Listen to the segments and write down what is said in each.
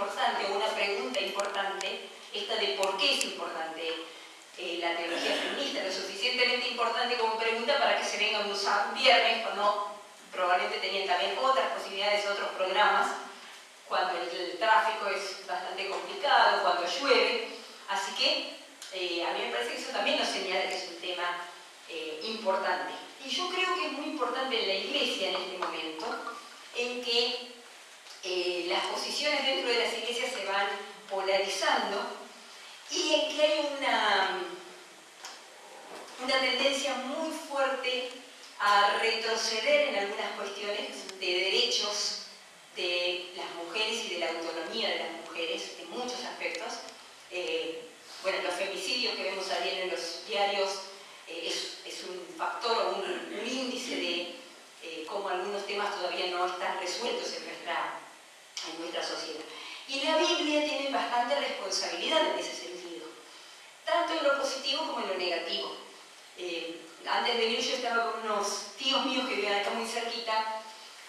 importante, o una pregunta importante, esta de por qué es importante la teología feminista, lo suficientemente importante como pregunta para que se venga un viernes, cuando probablemente tenían también otras posibilidades, otros programas, cuando el tráfico es bastante complicado, cuando llueve. Así que a mí me parece que eso también nos señala que es un tema importante. Y yo creo que es muy importante en la Iglesia en este momento, en que las posiciones dentro de las iglesias se van polarizando y en que hay una tendencia muy fuerte a retroceder en algunas cuestiones de derechos de las mujeres y de la autonomía de las mujeres en muchos aspectos. Bueno, los femicidios que vemos a diario en los diarios es un factor o un índice de cómo algunos temas todavía no están resueltos en nuestra sociedad. Y la Biblia tiene bastante responsabilidad en ese sentido, tanto en lo positivo como en lo negativo. Antes de venir yo estaba con unos tíos míos que vivían acá muy cerquita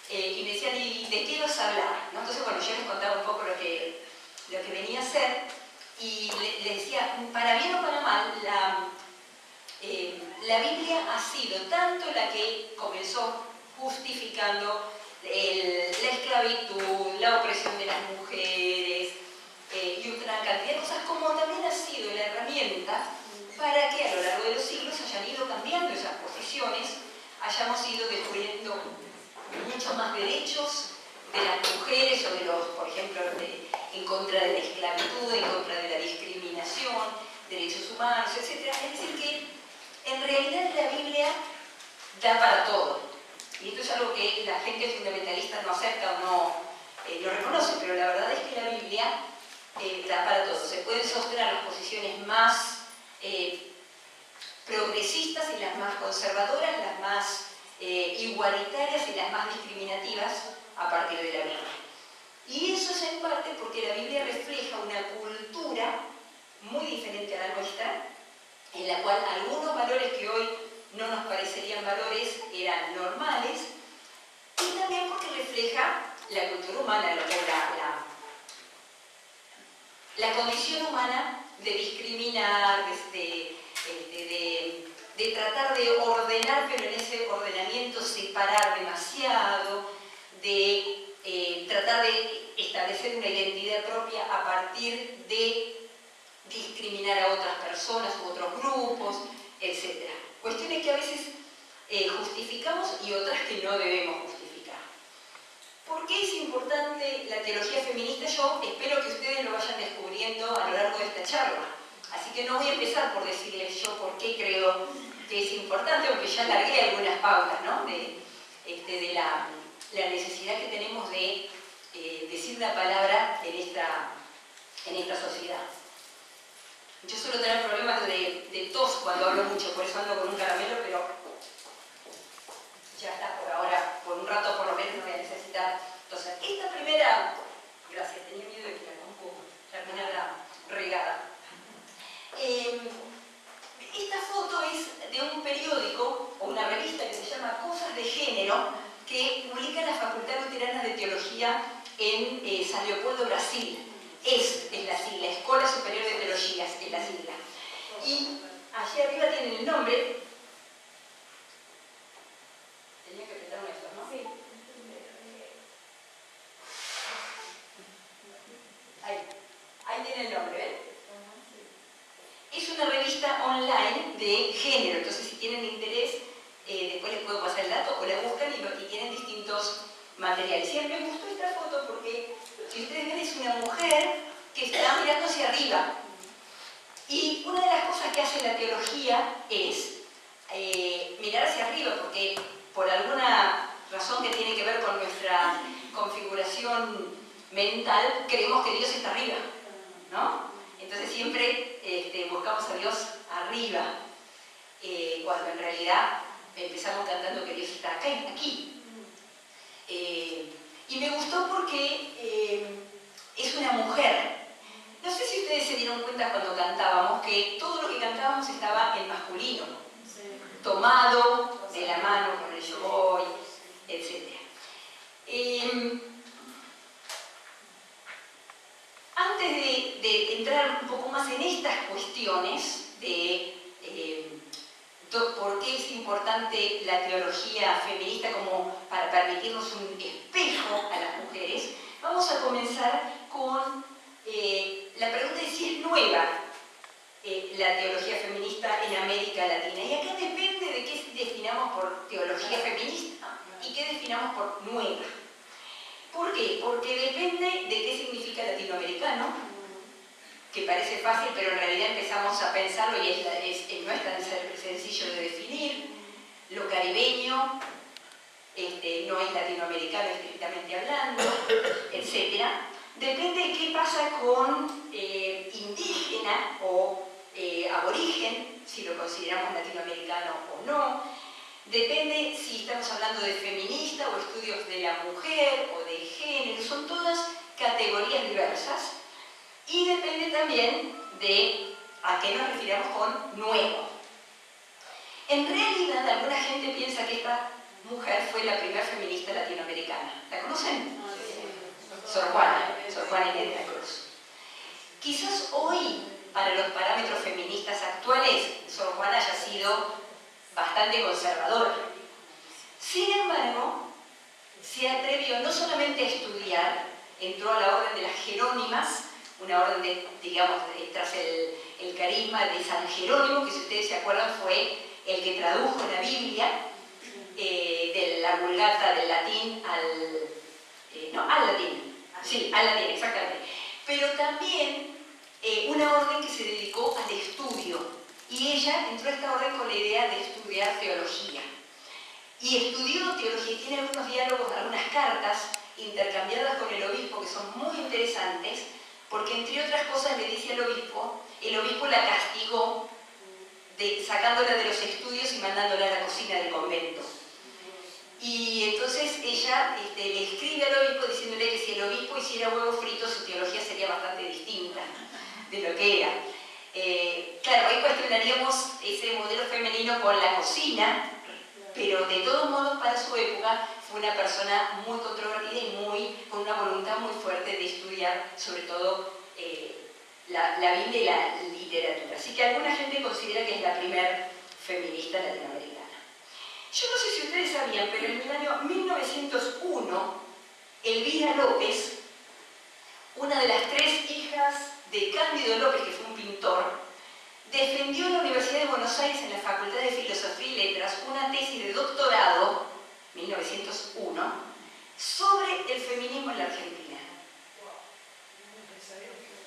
y me decían, ¿y de qué vas a hablar? ¿No? Entonces, bueno, yo les contaba un poco lo que venía a hacer y les decía, para bien o para mal, la Biblia ha sido tanto la que comenzó justificando la esclavitud, la opresión de las mujeres y otra cantidad de cosas, como también ha sido la herramienta para que a lo largo de los siglos hayan ido cambiando esas posiciones, hayamos ido descubriendo muchos más derechos de las mujeres o de los, por ejemplo, en contra de la esclavitud, en contra de la discriminación, derechos humanos, etc. Es decir, que en realidad la Biblia da para todo. Y esto es algo que la gente fundamentalista no acepta o no reconoce, pero la verdad es que la Biblia da para todo. Se pueden sostener las posiciones más progresistas y las más conservadoras, las más igualitarias y las más discriminativas a partir de la Biblia. Y eso es en parte porque la Biblia refleja una cultura muy diferente a la nuestra, en la cual algunos valores que hoy no nos parecerían valores eran normales, y también porque refleja la cultura humana, la condición humana de discriminar, de tratar de ordenar, pero en ese ordenamiento separar demasiado, de tratar de establecer una identidad propia a partir de discriminar a otras personas u otros grupos, etc. Cuestiones que a veces justificamos y otras que no debemos justificar. ¿Por qué es importante la teología feminista? Yo espero que ustedes lo vayan descubriendo a lo largo de esta charla. Así que no voy a empezar por decirles yo por qué creo que es importante, porque ya largué algunas pautas, ¿no? de la necesidad que tenemos de decir una palabra en esta sociedad. Yo suelo tener problemas de tos cuando hablo mucho, por eso ando con un caramelo, pero ya está por ahora, por un rato por lo menos no voy a necesitar. Entonces, esta primera, gracias, tenía miedo de que la terminara regada. Esta foto es de un periódico o una revista que se llama Cosas de Género, que publica la Facultad Luterana de Teología en San Leopoldo, Brasil. Es la sigla, Escuela Superior de Teología, es la sigla. Y allí arriba tienen el nombre. Tenía que apretar esto, ¿no? Sí. Ahí tiene el nombre, ¿ven? Es una revista online de género, entonces si tienen interés, después les puedo pasar el dato, o la buscan y tienen distintos materiales. Y a mí me gustó esta foto porque, si ustedes ven, es una mujer que está mirando hacia arriba. Y una de las cosas que hace la teología es mirar hacia arriba, porque por alguna razón que tiene que ver con nuestra configuración mental, creemos que Dios está arriba, ¿no? Entonces siempre buscamos a Dios arriba, cuando en realidad empezamos cantando que Dios está acá, aquí. Y me gustó porque es una mujer. No sé si ustedes se dieron cuenta cuando cantábamos que todo lo que cantábamos estaba en masculino, tomado de la mano con el yo voy, etc. más en estas cuestiones de por qué es importante la teología feminista como para permitirnos un espejo a las mujeres, vamos a comenzar con la pregunta de si es nueva la teología feminista en América Latina. Y acá depende de qué definamos por teología feminista y qué definamos por nueva. ¿Por qué? Porque depende de qué significa latinoamericano, que parece fácil, pero en realidad empezamos a pensarlo y no es tan sencillo de definir. Lo caribeño no es latinoamericano estrictamente hablando, etc. Depende de qué pasa con indígena o aborigen, si lo consideramos latinoamericano o no. Depende si estamos hablando de feminista o estudios de la mujer o de género, son todas categorías diversas. Y depende también de a qué nos refiramos con nuevo. En realidad, alguna gente piensa que esta mujer fue la primera feminista latinoamericana. ¿La conocen? Sor Juana Inés de la Cruz. Quizás hoy, para los parámetros feministas actuales, Sor Juana haya sido bastante conservadora. Sin embargo, se atrevió no solamente a estudiar, entró a la orden de las Jerónimas, una orden de, digamos, tras el carisma de San Jerónimo, que si ustedes se acuerdan fue el que tradujo la Biblia de la Vulgata del latín al latín. Sí, al latín, exactamente. Pero también una orden que se dedicó al estudio. Y ella entró a esta orden con la idea de estudiar teología. Y estudió teología, tiene algunos diálogos, algunas cartas intercambiadas con el obispo que son muy interesantes, porque entre otras cosas le dice al obispo, el obispo la castigó sacándola de los estudios y mandándola a la cocina del convento. Y entonces ella le escribe al obispo diciéndole que si el obispo hiciera huevos fritos su teología sería bastante distinta de lo que era. Claro, ahí cuestionaríamos ese modelo femenino con la cocina, pero de todos modos para su época fue una persona muy controvertida y con una voluntad muy fuerte de estudiar sobre todo la Biblia y la literatura. Así que alguna gente considera que es la primer feminista latinoamericana. Yo no sé si ustedes sabían, pero en el año 1901, Elvira López, una de las 3 hijas de Cándido López, que fue un pintor, defendió en la Universidad de Buenos Aires, en la Facultad de Filosofía y Letras, una tesis de doctorado, 1901, sobre el feminismo en la Argentina.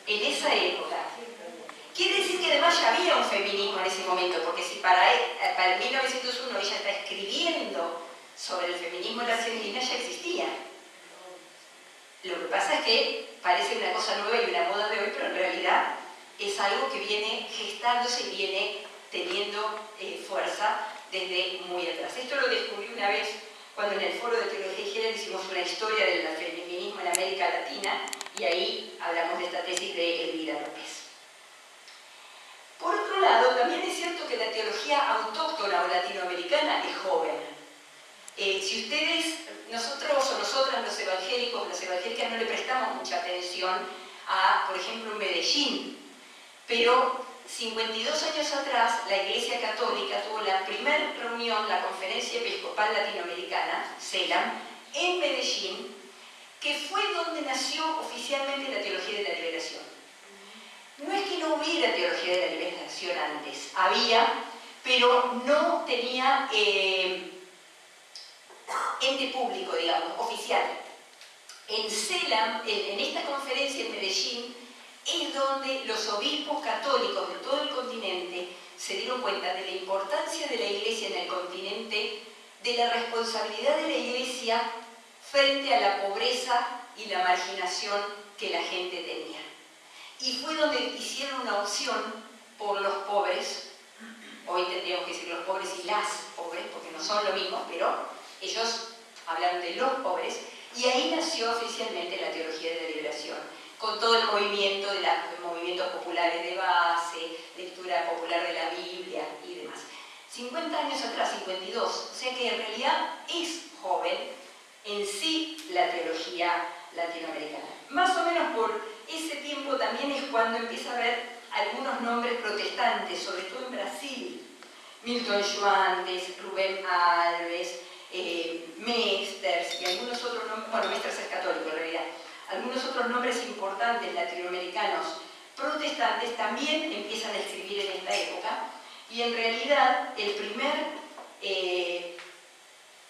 En esa época. Quiere decir que además ya había un feminismo en ese momento, porque si para el 1901 ella está escribiendo sobre el feminismo en la Argentina, ya existía. Lo que pasa es que parece una cosa nueva y una moda de hoy, pero en realidad es algo que viene gestándose y viene teniendo fuerza desde muy atrás. Esto lo descubrí una vez cuando en el Foro de Teología y Género hicimos una historia del feminismo en América Latina y ahí hablamos de esta tesis de Elvira López. Por otro lado, también es cierto que la teología autóctona o latinoamericana es joven. Si ustedes, nosotros o nosotras, los evangélicos, las evangélicas, no le prestamos mucha atención a, por ejemplo, en Medellín, pero 52 años atrás la Iglesia Católica tuvo la primera reunión, la Conferencia Episcopal Latinoamericana, CELAM, en Medellín, que fue donde nació oficialmente la teología de la liberación. No es que no hubiera teología de la liberación antes, había, pero no tenía ente público, digamos, oficial. En CELAM, en esta conferencia en Medellín, es donde los obispos católicos de todo el continente se dieron cuenta de la importancia de la Iglesia en el continente, de la responsabilidad de la Iglesia frente a la pobreza y la marginación que la gente tenía. Y fue donde hicieron una opción por los pobres, hoy tendríamos que decir los pobres y las pobres, porque no son lo mismo, pero ellos hablaron de los pobres, y ahí nació oficialmente la teología de la liberación, con todo el movimiento de los movimientos populares de base, lectura popular de la Biblia y demás. 50 años atrás, 52, o sea que en realidad es joven en sí la teología latinoamericana. Más o menos por ese tiempo también es cuando empieza a haber algunos nombres protestantes, sobre todo en Brasil. Milton Schwantes, Rubén Alves, Mesters y algunos otros nombres, bueno, Mesters es católico en realidad, algunos otros nombres importantes latinoamericanos protestantes también empiezan a escribir en esta época, y en realidad el primer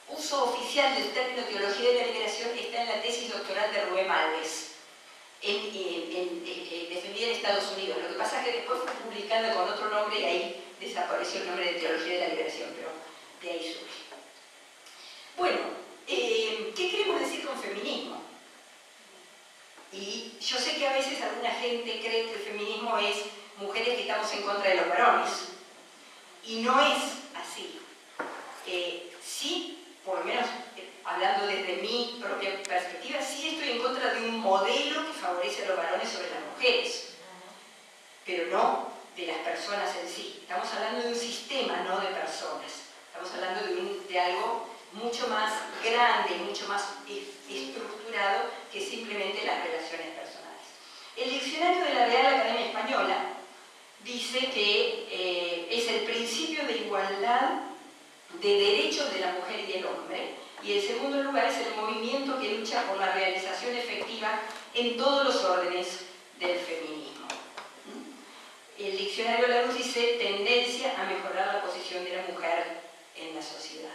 uso oficial del término teología de la liberación está en la tesis doctoral de Rubén Alves, defendida en Estados Unidos. Lo que pasa es que después fue publicada con otro nombre y ahí desapareció el nombre de teología de la liberación, pero de ahí surge. Bueno, ¿qué queremos decir con feminismo? Y yo sé que a veces alguna gente cree que el feminismo es mujeres que estamos en contra de los varones, y no es así. Sí, por lo menos hablando desde mi propia perspectiva, sí estoy en contra de un modelo que favorece a los varones sobre las mujeres, pero no de las personas en sí. Estamos hablando de un sistema, no de personas. Estamos hablando de algo mucho más grande, mucho más estructurado que simplemente las relaciones personales. El diccionario de la Real Academia Española dice que es el principio de igualdad de derechos de la mujer y del hombre, y en segundo lugar es el movimiento que lucha por la realización efectiva en todos los órdenes del feminismo. El diccionario Larousse dice tendencia a mejorar la posición de la mujer en la sociedad.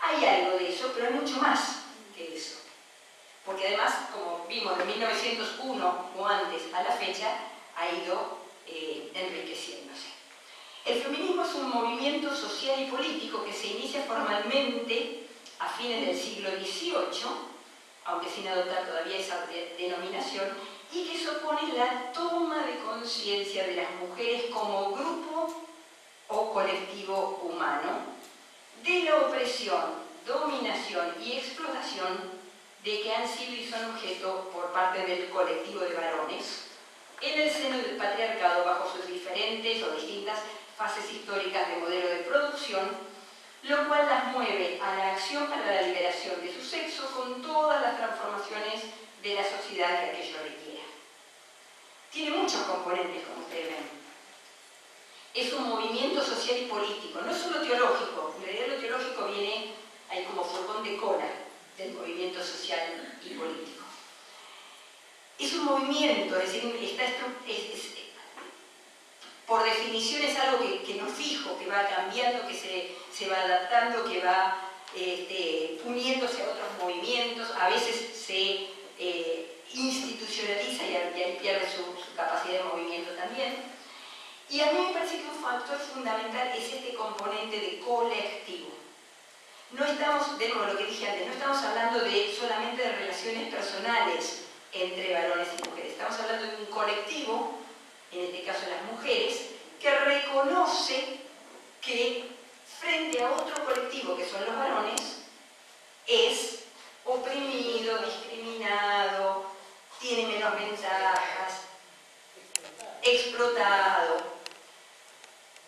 Hay algo de eso, pero hay mucho más que eso. Porque además, como vimos, de 1901 o antes a la fecha, ha ido enriqueciéndose. El feminismo es un movimiento social y político que se inicia formalmente a fines del siglo XVIII, aunque sin adoptar todavía esa denominación, y que supone la toma de conciencia de las mujeres como grupo o colectivo humano de la opresión, dominación y explotación de que han sido y son objeto por parte del colectivo de varones en el seno del patriarcado bajo sus diferentes o distintas fases históricas de modelo de producción, lo cual las mueve a la acción para la liberación de su sexo con todas las transformaciones de la sociedad que aquello requiera. Tiene muchos componentes, como ustedes ven. Es un movimiento social y político, no solo teológico. En realidad lo teológico viene ahí como furgón de cola del movimiento social y político. Es un movimiento, es decir, por definición es algo que no es fijo, que va cambiando, que se va adaptando, que va uniéndose a otros movimientos, a veces se institucionaliza y ahí pierde su capacidad de movimiento también. Y a mí me parece que un factor fundamental es este componente de colectivo. No estamos, de nuevo lo que dije antes, no estamos hablando solamente de relaciones personales entre varones y mujeres, estamos hablando de un colectivo, en este caso las mujeres, que reconoce que frente a otro colectivo, que son los varones, es oprimido, discriminado, tiene menos ventajas, explotado,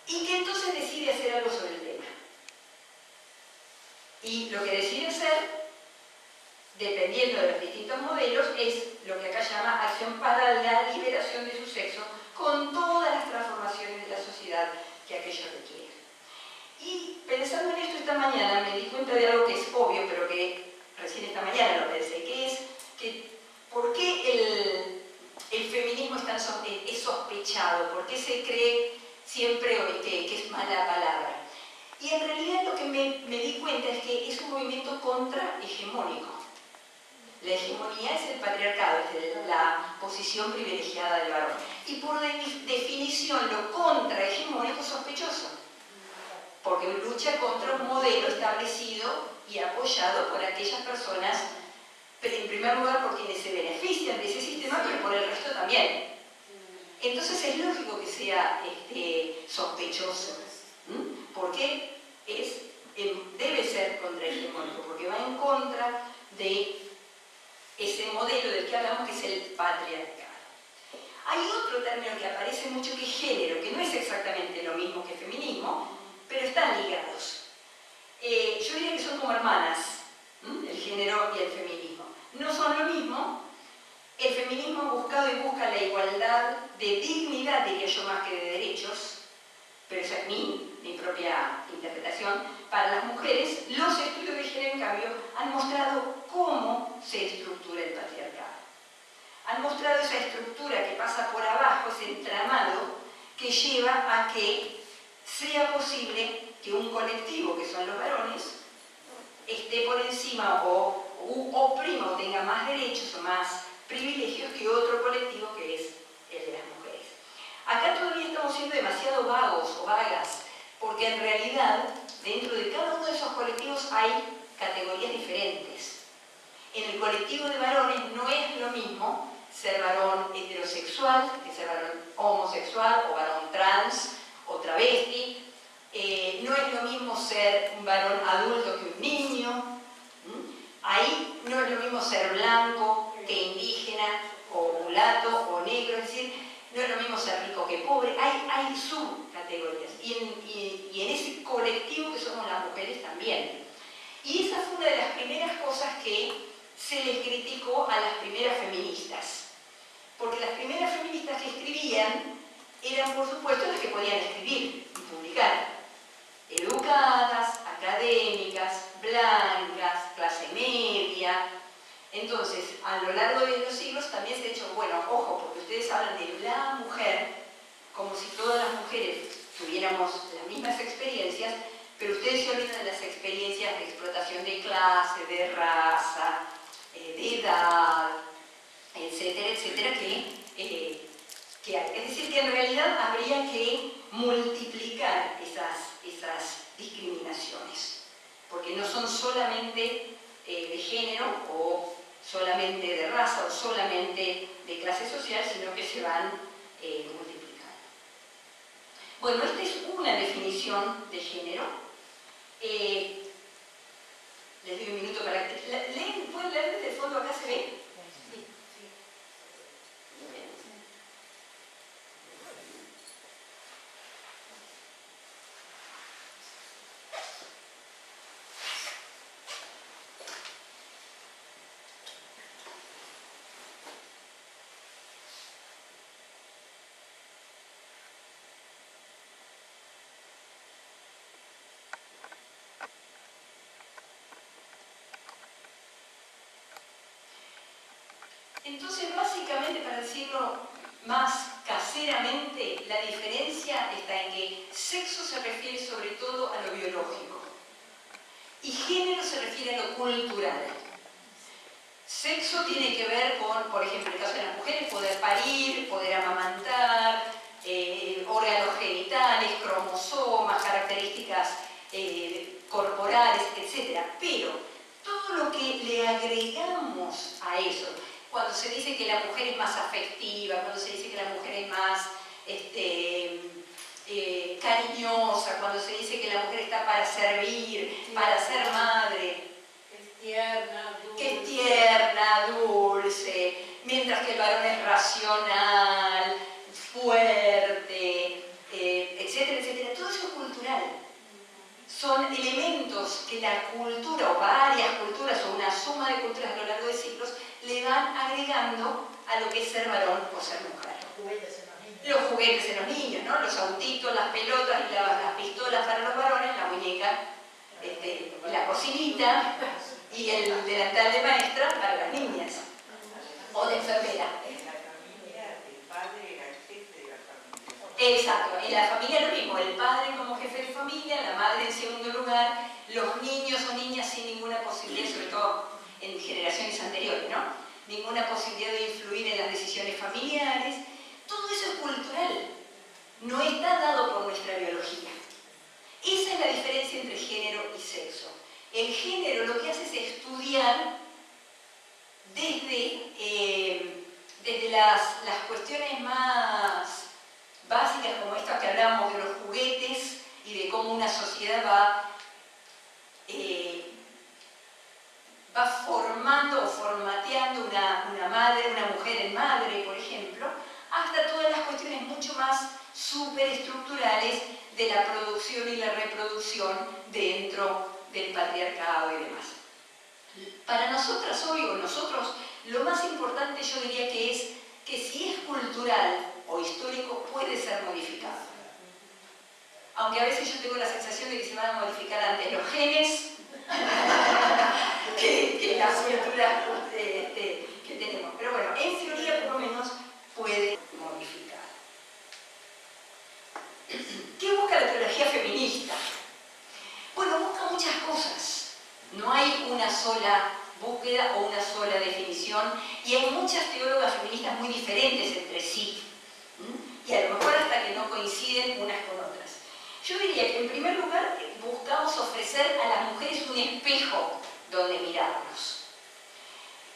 y que entonces decide hacer algo sobre el tema. Y lo que decide hacer, dependiendo de los distintos modelos, es lo que acá llama acción para la liberación de su sexo, con todas las transformaciones de la sociedad que aquello requiere. Y pensando en esto esta mañana me di cuenta de algo que es obvio, pero que recién esta mañana lo pensé, que es que ¿por qué el feminismo es sospechado? ¿Por qué se cree siempre que es mala palabra? Y en realidad lo que me di cuenta es que es un movimiento contrahegemónico. La hegemonía es el patriarcado, es la posición privilegiada del varón. Y por definición, lo contrahegemónico es sospechoso, porque lucha contra un modelo establecido y apoyado por aquellas personas, pero en primer lugar por quienes se benefician de ese sistema, pero por el resto también. Entonces es lógico que sea sospechoso, porque debe ser contrahegemónico, porque va en contra de ese modelo del que hablamos, que es el patriarcado. Hay otro término que aparece mucho, que es género, que no es exactamente lo mismo que feminismo, pero están ligados. Yo diría que son como hermanas, el género y el feminismo. No son lo mismo. El feminismo ha buscado vez busca la igualdad de dignidad, diría yo más que de derechos, pero esa es mi propia interpretación. Para las mujeres, los estudios de género, en cambio, han mostrado cómo se estructura el patriarcado. Han mostrado esa estructura que pasa por abajo, ese entramado, que lleva a que sea posible que un colectivo, que son los varones, esté por encima o oprima o tenga más derechos o más privilegios que otro colectivo que es el de las mujeres. Acá todavía estamos siendo demasiado vagos o vagas, porque en realidad dentro de cada uno de esos colectivos hay categorías diferentes. En el colectivo de varones no es lo mismo ser varón heterosexual que ser varón homosexual o varón trans o travesti. No es lo mismo ser un varón adulto que un niño. Ahí no es lo mismo ser blanco que indígena o mulato o negro, es decir, no es lo mismo ser rico que pobre. Hay subcategorías y en ese colectivo que somos las mujeres también. Y esa fue una de las primeras cosas que se les criticó a las primeras feministas. Porque las primeras feministas que escribían eran, por supuesto, las que podían escribir y publicar. Educadas, académicas, blancas, clase media. Entonces, a lo largo de los siglos también se ha dicho, bueno, ojo, porque ustedes hablan de la mujer como si todas las mujeres tuviéramos las mismas experiencias, pero ustedes se olvidan de las experiencias de explotación de clase, de raza, de edad, etcétera, etcétera, que hay. Es decir, que en realidad habría que multiplicar esas discriminaciones, porque no son solamente de género o solamente de raza o solamente de clase social, sino que se van multiplicando. Bueno, esta es una definición de género. Les doy un minuto para que... ¿Pueden leer desde el fondo? ¿Acá se ve? Sí. Entonces, básicamente, para decirlo más caseramente, la diferencia está en que sexo se refiere sobre todo a lo biológico y género se refiere a lo cultural. Sexo tiene que ver con, por ejemplo, en el caso de las mujeres, poder parir, poder amamantar, órganos genitales, cromosomas, características corporales, etc. Pero todo lo que le agregamos a eso, cuando se dice que la mujer es más afectiva, cuando se dice que la mujer es más cariñosa, cuando se dice que la mujer está para servir, para ser madre, que es tierna, dulce, mientras que el varón es racional, fuerte, etcétera, etcétera. Todo eso es cultural. Son elementos que la cultura, o varias culturas, o una suma de culturas a lo largo de siglos, le van agregando a lo que es ser varón o ser mujer. Los juguetes en los niños, ¿no? Los autitos, las pelotas y las pistolas para los varones, la muñeca, la cocinita y el delantal de maestra para las niñas, o de enfermera. Exacto, en la familia lo mismo, el padre como jefe de familia, la madre en segundo lugar, los niños o niñas sin ninguna posibilidad, sobre todo en generaciones anteriores, ¿no? Ninguna posibilidad de influir en las decisiones familiares. Todo eso es cultural, no está dado por nuestra biología. Esa es la diferencia entre género y sexo. El género lo que hace es estudiar desde las cuestiones más básicas, como estas que hablábamos de los juguetes y de cómo una sociedad va formando o formateando una mujer en madre, por ejemplo, hasta todas las cuestiones mucho más superestructurales de la producción y la reproducción dentro del patriarcado y demás. Para nosotras hoy, o nosotros, lo más importante yo diría que es que si es cultural o histórico puede ser modificado. Aunque a veces yo tengo la sensación de que se van a modificar antes los genes que la cultura que tenemos. Pero bueno, en teoría por lo menos puede modificar. ¿Qué busca la teología feminista? Bueno, busca muchas cosas. No hay una sola búsqueda o una sola definición, y hay muchas teólogas feministas muy diferentes entre sí, y a lo mejor hasta que no coinciden unas con otras. Yo diría que en primer lugar buscamos ofrecer a las mujeres un espejo donde mirarnos.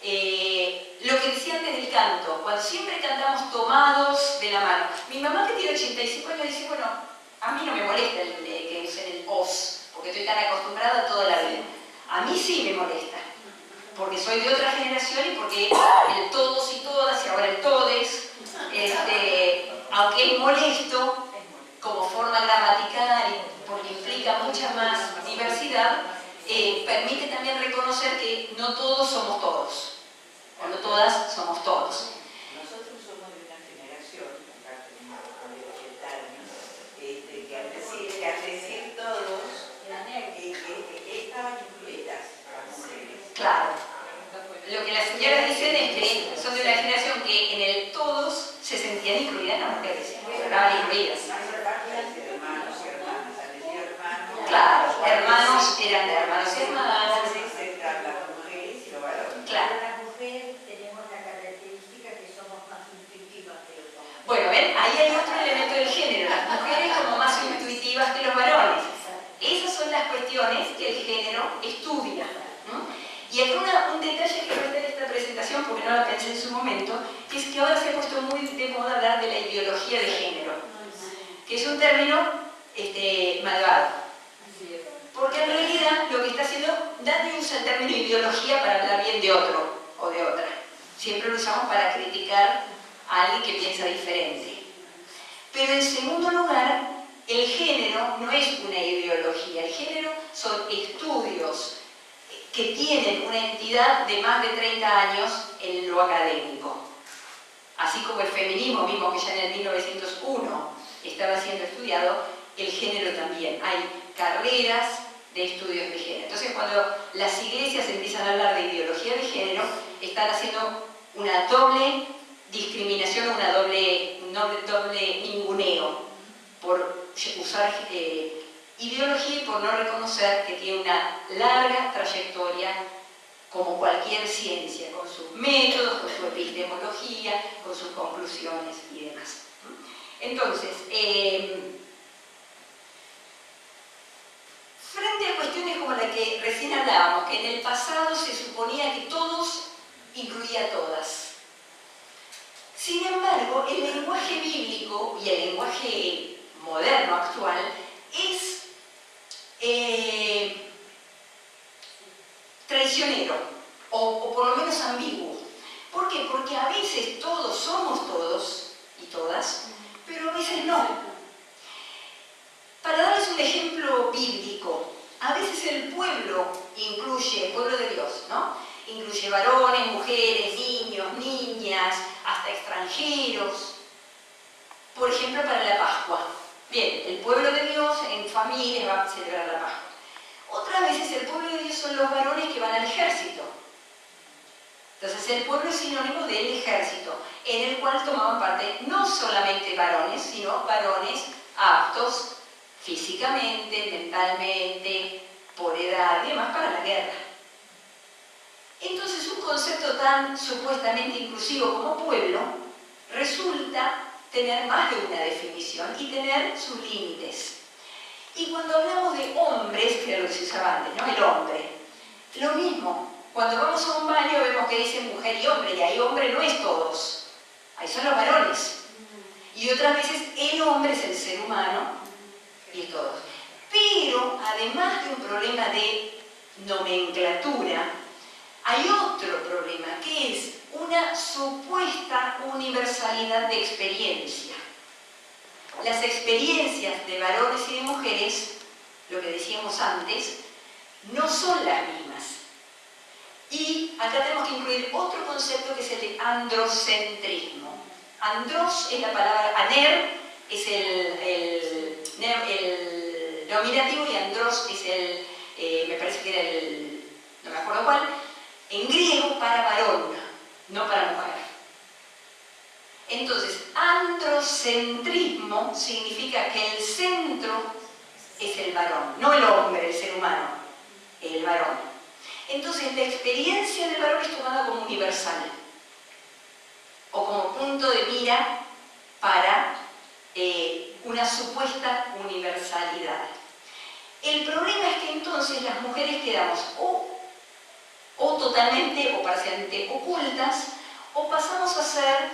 Lo que decía antes del canto, cuando siempre cantamos tomados de la mano. Mi mamá, que tiene 85 años, dice, bueno, a mí no me molesta que usen el os, porque estoy tan acostumbrada toda la vida. A mí sí me molesta, porque soy de otra generación y porque el todos y todas y ahora el todes, aunque es molesto como forma gramatical y porque implica mucha más diversidad, permite también reconocer que no todos somos todos, o no todas somos todos. Nosotros somos de una generación, acá tenemos de 80 años, que al decir todos, estaban incluidas las mujeres. Claro. Lo que las señoras dicen es que son de una generación que en el todos se sentían incluidas las mujeres, estaban incluidas. Claro, hermanos eran de hermanos y hermanas. Claro. Las mujeres tenemos la característica que somos más intuitivas que los hombres. Bueno, ven, ahí hay otro elemento del género, las mujeres como más intuitivas que los varones. Esas son las cuestiones que el género estudia, ¿no? Y acá un detalle que no está en esta presentación, porque no la pensé en su momento, que es que ahora se ha puesto muy de moda hablar de la ideología de género, que es un término malvado. Porque en realidad lo que está haciendo, nadie usa el término ideología para hablar bien de otro o de otra. Siempre lo usamos para criticar a alguien que piensa diferente. Pero en segundo lugar, el género no es una ideología. El género son estudios que tienen una entidad de más de 30 años en lo académico. Así como el feminismo, mismo que ya en el 1901 estaba siendo estudiado, el género también. Hay carreras de estudios de género. Entonces, cuando las iglesias empiezan a hablar de ideología de género, están haciendo una doble discriminación, un doble ninguneo por usar ideología y por no reconocer que tiene una larga trayectoria como cualquier ciencia, con sus métodos, con su epistemología, con sus conclusiones y demás. Entonces, frente a cuestiones como la que recién hablábamos, que en el pasado se suponía que todos incluía a todas. Sin embargo, el lenguaje bíblico y el lenguaje moderno actual es traicionero, o por lo menos ambiguo. ¿Por qué? Porque a veces todos somos todos y todas, pero a veces no. Para darles un ejemplo bíblico, a veces el pueblo incluye, el pueblo de Dios, ¿no? Incluye varones, mujeres, niños, niñas, hasta extranjeros. Por ejemplo, para la Pascua. Bien, el pueblo de Dios en familia va a celebrar la Pascua. Otras veces el pueblo de Dios son los varones que van al ejército. Entonces el pueblo es sinónimo del ejército, en el cual tomaban parte no solamente varones, sino varones aptos físicamente, mentalmente, por edad y demás para la guerra. Entonces un concepto tan supuestamente inclusivo como pueblo resulta tener más de una definición y tener sus límites. Y cuando hablamos de hombres, que era lo que se usaba antes, ¿no? El hombre, lo mismo. Cuando vamos a un baño vemos que dice mujer y hombre, y ahí hombre no es todos, ahí son los varones. Y otras veces el hombre es el ser humano y es todos. Pero además de un problema de nomenclatura, hay otro problema, que es una supuesta universalidad de experiencia. Las experiencias de varones y de mujeres, lo que decíamos antes, no son las mismas. Y acá tenemos que incluir otro concepto que es el de androcentrismo. Andros es la palabra, aner es el nominativo y andros es me parece que era no me acuerdo cuál, en griego para varón, no para mujer. Entonces, androcentrismo significa que el centro es el varón, no el hombre, el ser humano, el varón. Entonces, la experiencia del varón es tomada como universal o como punto de mira para una supuesta universalidad. El problema es que entonces las mujeres quedamos o totalmente o parcialmente ocultas, o pasamos a ser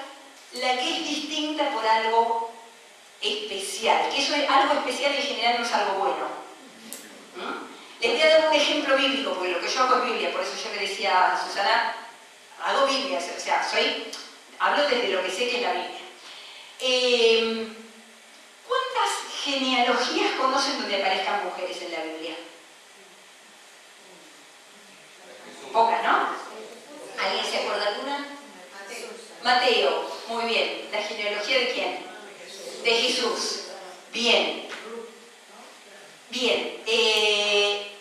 la que es distinta por algo especial, que eso es algo especial en general no es algo bueno. Les voy a dar un ejemplo bíblico, porque lo que yo hago es Biblia, por eso yo le decía a Susana, hago Biblia, o sea, hablo desde lo que sé que es la Biblia. ¿Cuántas genealogías conocen donde aparezcan mujeres en la Biblia? Pocas, ¿no? ¿Alguien se acuerda de alguna? Mateo, muy bien. ¿La genealogía de quién? De Jesús. Bien. Bien.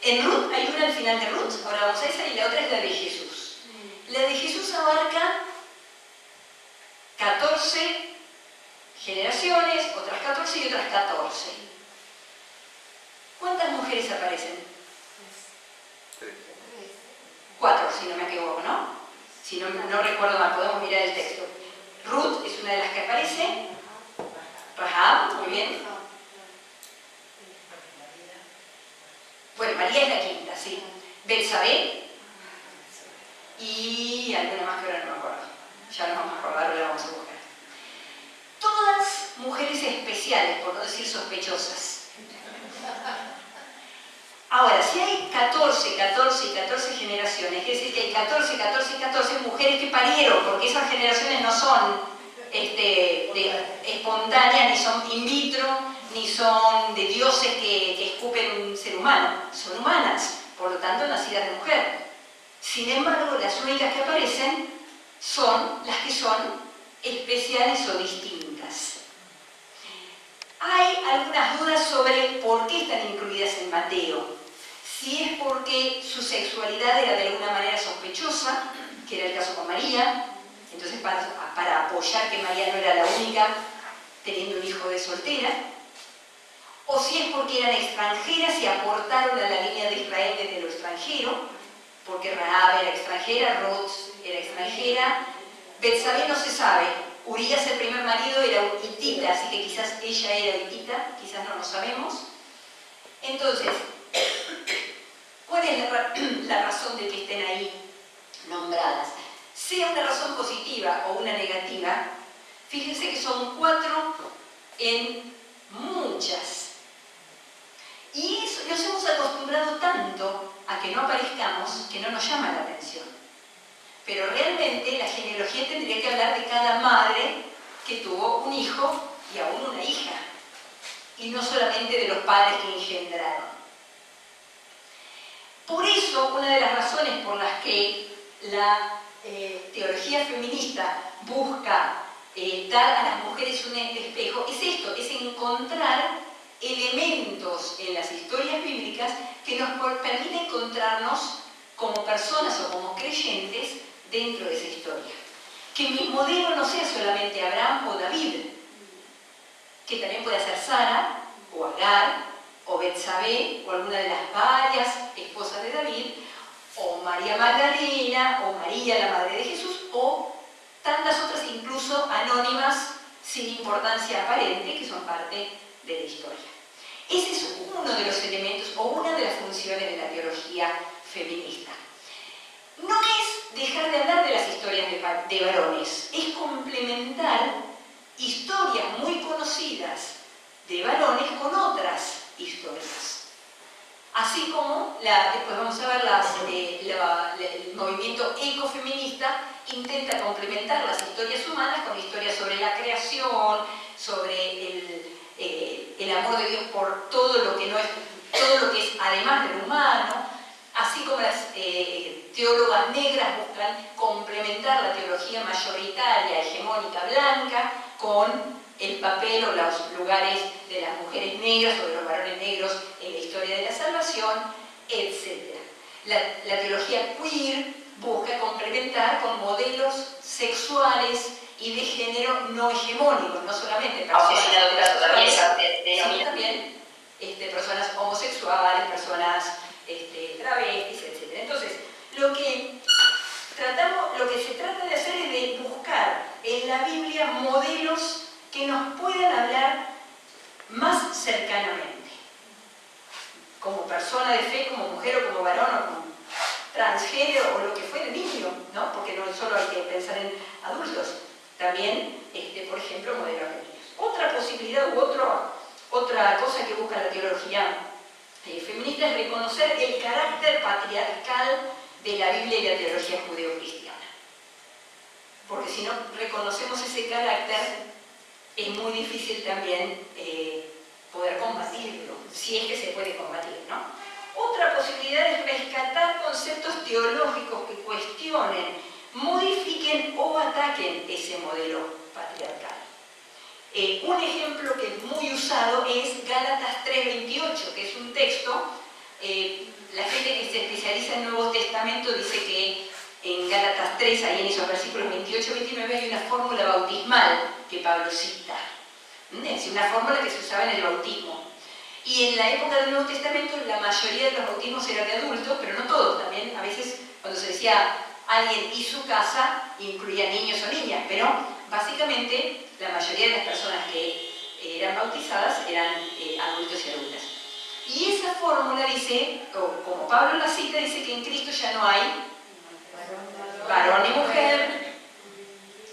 En Ruth, hay una al final de Ruth, ahora vamos a esa, y la otra es la de Jesús. La de Jesús abarca 14 generaciones, otras 14 y otras 14. ¿Cuántas mujeres aparecen? 4, si no me equivoco, ¿no? Si no recuerdo mal, podemos mirar el texto. Ruth es una de las que aparece. Rahab, muy bien. Bueno, María es la quinta, sí. Betsabé. Y alguna más que ahora no me acuerdo. Ya nos vamos a acordar, ahora la vamos a buscar. Todas mujeres especiales, por no decir sospechosas. Ahora, si hay 14, 14 y 14 generaciones, es decir, que hay 14, 14 y 14 mujeres que parieron, porque esas generaciones no son espontáneas, ni son in vitro, ni son de dioses que escupen un ser humano, son humanas, por lo tanto nacidas de mujer. Sin embargo, las únicas que aparecen son las que son especiales o distintas. Hay algunas dudas sobre por qué están incluidas en Mateo. Si es porque su sexualidad era de alguna manera sospechosa, que era el caso con María, entonces para apoyar que María no era la única teniendo un hijo de soltera, o si es porque eran extranjeras y aportaron a la línea de Israel desde lo extranjero, porque Rahab era extranjera, Ruth era extranjera, Betsabé no se sabe, Urías el primer marido era un hitita, así que quizás ella era hitita, quizás no lo sabemos. Entonces, ¿cuál es la razón de que estén ahí nombradas? Sea una razón positiva o una negativa, fíjense que son 4 en muchas. Y eso, nos hemos acostumbrado tanto a que no aparezcamos que no nos llama la atención. Pero realmente la genealogía tendría que hablar de cada madre que tuvo un hijo y aún una hija, y no solamente de los padres que engendraron. Por eso, una de las razones por las que la teología feminista busca dar a las mujeres un espejo es esto, es encontrar elementos en las historias bíblicas que nos permiten encontrarnos como personas o como creyentes dentro de esa historia. Que mi modelo no sea solamente Abraham o David, que también puede ser Sara o Agar o Betsabé o alguna de las varias esposas de David, o María Magdalena o María la Madre de Jesús, o tantas otras incluso anónimas sin importancia aparente que son parte de la historia. Ese es uno de los elementos o una de las funciones de la teología feminista. No es dejar de hablar de las historias de varones, es complementar historias muy conocidas de varones con otras historias. Así como, después vamos a ver, el movimiento ecofeminista intenta complementar las historias humanas con historias sobre la creación, sobre el amor de Dios por todo lo que es además del humano, así como las teólogas negras buscan complementar la teología mayoritaria, hegemónica blanca, con el papel o los lugares de las mujeres negras o de los varones negros en la historia de la salvación, etc. La teología queer busca complementar con modelos sexuales y de género no hegemónicos, no solamente personas sino también personas homosexuales, personas travestis, etc. Entonces, lo que se trata de hacer es de buscar en la Biblia modelos que nos puedan hablar más cercanamente, como persona de fe, como mujer o como varón o como transgénero o lo que fuera, niño, ¿no? Porque no solo hay que pensar en adultos, también, por ejemplo, modelos de niños. Otra posibilidad u otra cosa que busca la teología feminista es reconocer el carácter patriarcal de la Biblia y la teología judeocristiana. Porque si no reconocemos ese carácter, es muy difícil también poder combatirlo, si es que se puede combatir, ¿no? Otra posibilidad es rescatar conceptos teológicos que cuestionen, modifiquen o ataquen ese modelo patriarcal. Un ejemplo que es muy usado es Gálatas 3:28, que es un texto, la gente que se especializa en Nuevo Testamento dice que en Gálatas 3, ahí en esos versículos 28-29, hay una fórmula bautismal que Pablo cita. Es decir, una fórmula que se usaba en el bautismo. Y en la época del Nuevo Testamento la mayoría de los bautismos eran de adultos, pero no todos. También a veces cuando se decía alguien y su casa, incluía niños o niñas, pero básicamente la mayoría de las personas que eran bautizadas eran adultos y adultas. Y esa fórmula dice, o como Pablo la cita, dice que en Cristo ya no hay varón y mujer,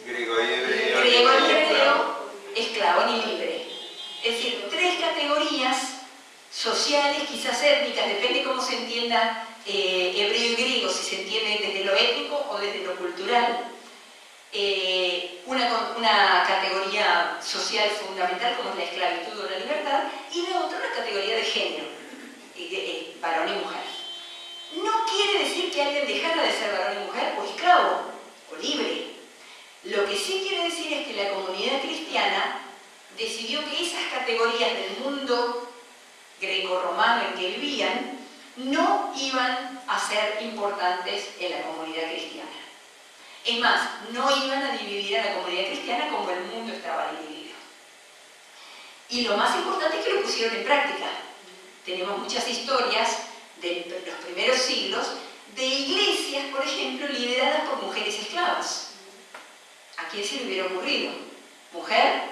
griego y hebreo, esclavo ni libre. Es decir, tres categorías sociales, quizás étnicas, depende cómo se entienda hebreo y griego, si se entiende desde lo étnico o desde lo cultural. Una categoría social fundamental como es la esclavitud o la libertad, y la otra una categoría de género, varón y mujer. No quiere decir que alguien dejara de ser varón y mujer o esclavo o libre. Lo que sí quiere decir es que la comunidad cristiana decidió que esas categorías del mundo greco-romano en que vivían no iban a ser importantes en la comunidad cristiana. Es más, no iban a dividir a la comunidad cristiana como el mundo estaba dividido. Y lo más importante es que lo pusieron en práctica. Tenemos muchas historias de los primeros siglos de iglesias, por ejemplo, lideradas por mujeres esclavas. ¿A quién se le hubiera ocurrido? Mujer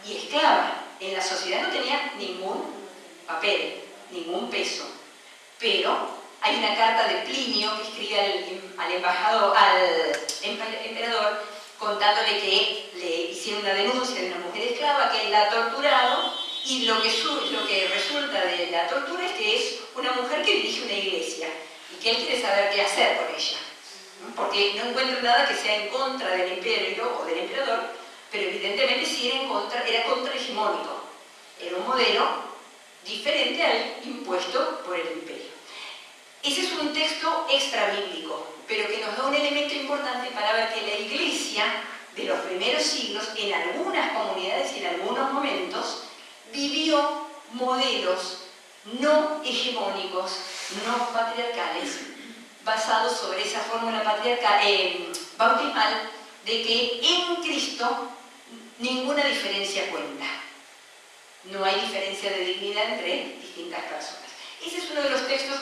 y esclava. En la sociedad no tenía ningún papel, ningún peso. Pero hay una carta de Plinio que escribe al emperador contándole que le hicieron una denuncia de una mujer esclava que él la ha torturado, y lo que resulta de la tortura es que es una mujer que dirige una iglesia y que él quiere saber qué hacer con ella, porque no encuentra nada que sea en contra del imperio o del emperador, pero evidentemente sí era contrahegemónico, era un modelo diferente al impuesto por el imperio. Ese es un texto extrabíblico, pero que nos da un elemento importante para ver que la iglesia de los primeros siglos, en algunas comunidades y en algunos momentos, vivió modelos no hegemónicos, no patriarcales, basados sobre esa fórmula bautismal de que en Cristo ninguna diferencia cuenta. No hay diferencia de dignidad entre distintas personas. Ese es uno de los textos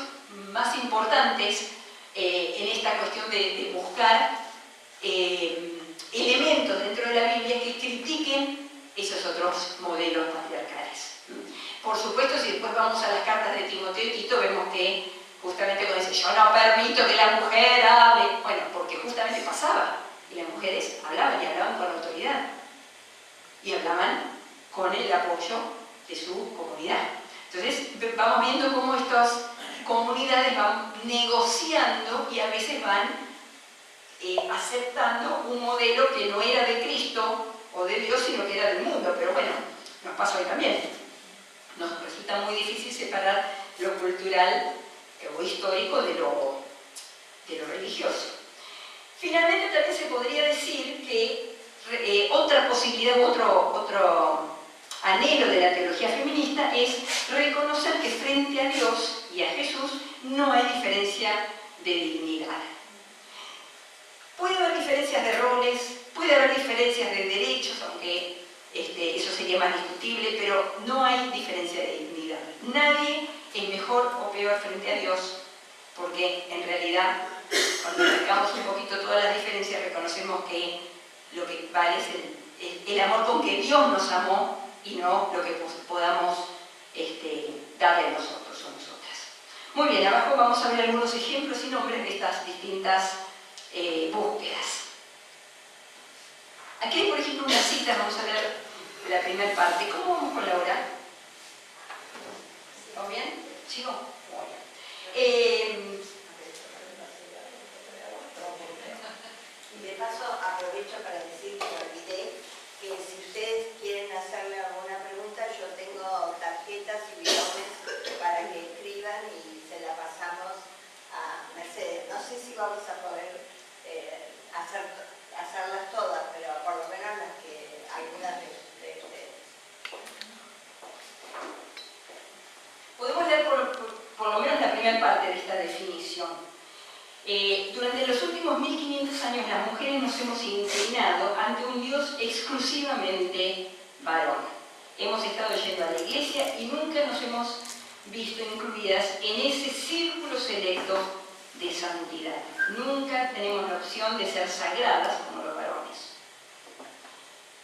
más importantes en esta cuestión de buscar elementos dentro de la Biblia que critiquen esos otros modelos patriarcales. Por supuesto, si después vamos a las cartas de Timoteo y Tito, vemos que justamente cuando dice yo no permito que la mujer hable, bueno, porque justamente pasaba, y las mujeres hablaban y hablaban con autoridad, y hablaban con el apoyo de su comunidad. Entonces vamos viendo cómo estas comunidades van negociando y a veces van aceptando un modelo que no era de Cristo o de Dios, sino que era del mundo. Pero bueno, nos pasa hoy también. Nos resulta muy difícil separar lo cultural o histórico de de lo religioso. Finalmente también se podría decir que otra posibilidad, otro anhelo de la teología feminista es reconocer que frente a Dios y a Jesús no hay diferencia de dignidad. Puede haber diferencias de roles, puede haber diferencias de derechos, aunque eso sería más discutible, pero no hay diferencia de dignidad. Nadie es mejor o peor frente a Dios, porque en realidad, cuando acercamos un poquito todas las diferencias, reconocemos que lo que vale es el amor con que Dios nos amó y no lo que podamos darle a nosotros o nosotras. Muy bien, abajo vamos a ver algunos ejemplos y nombres de estas distintas búsquedas. Aquí hay, por ejemplo, una cita, vamos a ver la primera parte. ¿Cómo vamos con la hora? ¿Todo bien? ¿Sigo? Muy bien. Y de paso aprovecho para decir que me olvidé que si ustedes quieren hacerle alguna pregunta, yo tengo tarjetas y bidones para que escriban y se la pasamos a Mercedes. No sé si vamos a poder hacerlas todas, pero por lo menos algunas de ustedes. Podemos leer por lo menos la primera parte de esta definición. Durante los últimos 1500 años las mujeres nos hemos inclinado ante un Dios exclusivamente varón. Hemos estado yendo a la iglesia y nunca nos hemos visto incluidas en ese círculo selecto de santidad. Nunca tenemos la opción de ser sagradas como los varones.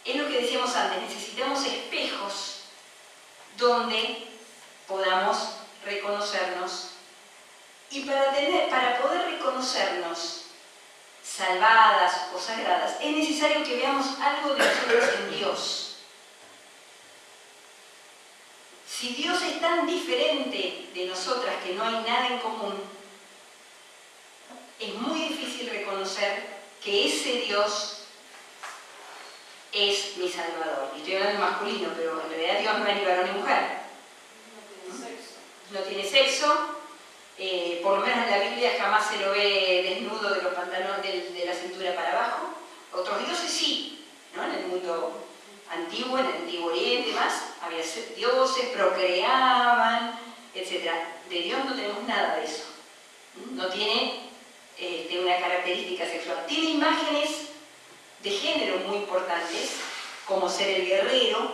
Es lo que decíamos antes, necesitamos espejos donde podamos reconocernos. Y para poder reconocernos salvadas o sagradas, es necesario que veamos algo de nosotros en Dios. Si Dios es tan diferente de nosotras que no hay nada en común, es muy difícil reconocer que ese Dios es mi Salvador. Y estoy hablando en masculino, pero en realidad Dios no es ni varón ni mujer. No tiene sexo. Por lo menos en la Biblia jamás se lo ve desnudo de los pantalones de la cintura para abajo. Otros dioses sí, ¿no? En el mundo antiguo, en el Antiguo Oriente y demás, había dioses, procreaban, etc. De Dios no tenemos nada de eso. No tiene una característica sexual. Tiene imágenes de género muy importantes, como ser el guerrero,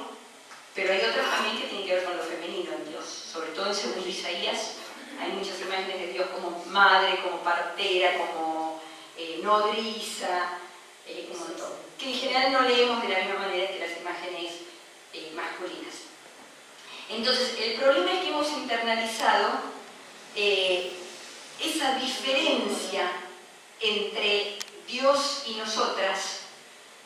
pero hay otras también que tienen que ver con lo femenino en Dios. Sobre todo en segundo Isaías, hay muchas imágenes de Dios como madre, como partera, como nodriza, como todo. Que en general no leemos de la misma manera que las imágenes masculinas. Entonces, el problema es que hemos internalizado esa diferencia entre Dios y nosotras,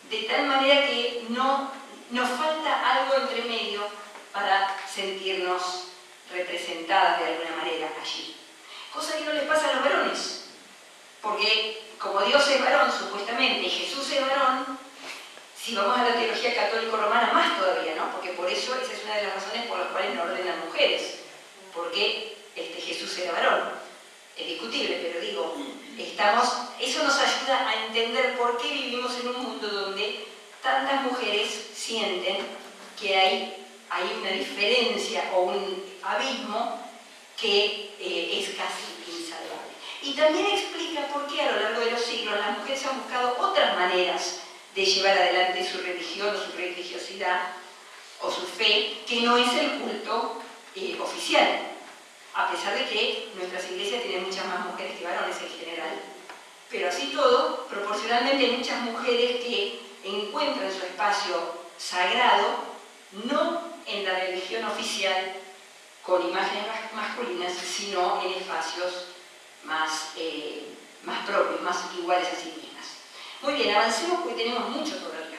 de tal manera que nos falta algo entre medio para sentirnos representadas de alguna manera allí. Cosa que no les pasa a los varones, porque como Dios es varón, supuestamente, y Jesús es varón, si vamos a la teología católico-romana, más todavía, ¿no? Porque por eso esa es una de las razones por las cuales no ordenan mujeres, porque Jesús era varón. Es discutible, pero digo, eso nos ayuda a entender por qué vivimos en un mundo donde tantas mujeres sienten que hay una diferencia o un abismo que es casi insalvable. Y también explica por qué a lo largo de los siglos las mujeres han buscado otras maneras de llevar adelante su religión o su religiosidad o su fe, que no es el culto oficial, a pesar de que nuestras iglesias tienen muchas más mujeres que varones en general. Pero así todo, proporcionalmente hay muchas mujeres que encuentran su espacio sagrado, no en la religión oficial con imágenes masculinas, sino en espacios más propios, más iguales a sí mismas. Muy bien, avancemos porque tenemos mucho todavía.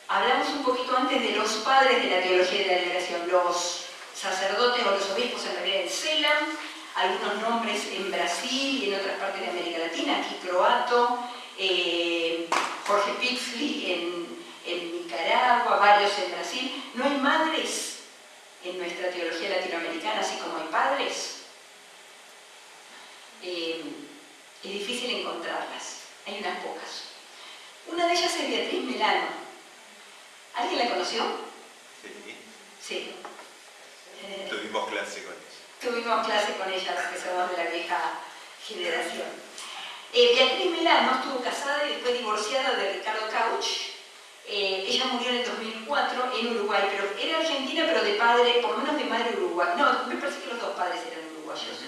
Hablamos un poquito antes de los padres de la teología de la liberación, los sacerdotes o los obispos en realidad en Ceilán, algunos nombres en Brasil y en otras partes de América Latina, aquí Croato, Jorge Pixley en Nicaragua, varios en Brasil. No hay madres en nuestra teología latinoamericana, así como hay padres. es difícil encontrarlas, hay unas pocas. Una de ellas es Beatriz Melano. ¿Alguien la conoció? Sí. Sí. Tuvimos clase con ella. Tuvimos clase con ella, los que somos de la vieja generación. Beatriz Melano estuvo casada y después divorciada de Ricardo Couch. Ella murió en el 2004 en Uruguay, pero era argentina, pero de padre, por lo menos de madre uruguaya. No, me parece que los dos padres eran uruguayos.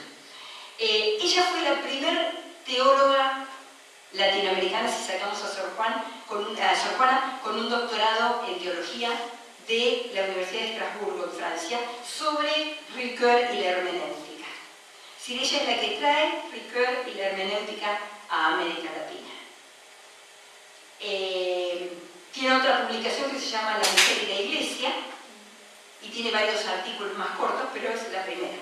Ella fue la primer teóloga latinoamericana, si sacamos a Sor Juana, con un doctorado en teología de la Universidad de Estrasburgo, en Francia, sobre Ricoeur y la hermenéutica. Si ella es la que trae Ricoeur y la hermenéutica a América Latina. Tiene otra publicación que se llama La mujer y la iglesia, y tiene varios artículos más cortos, pero es la primera.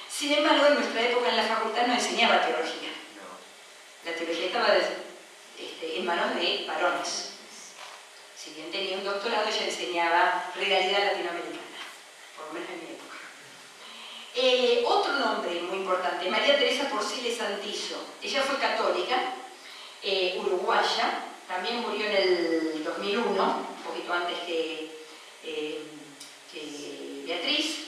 Sin embargo, en nuestra época en la facultad no enseñaba teología. No. La teología estaba en manos de varones. Si bien tenía un doctorado, ella enseñaba realidad latinoamericana, por lo menos en mi época. Otro nombre muy importante, María Teresa Porcile Santizo. Ella fue católica, uruguaya, también murió en el 2001, un poquito antes que Beatriz,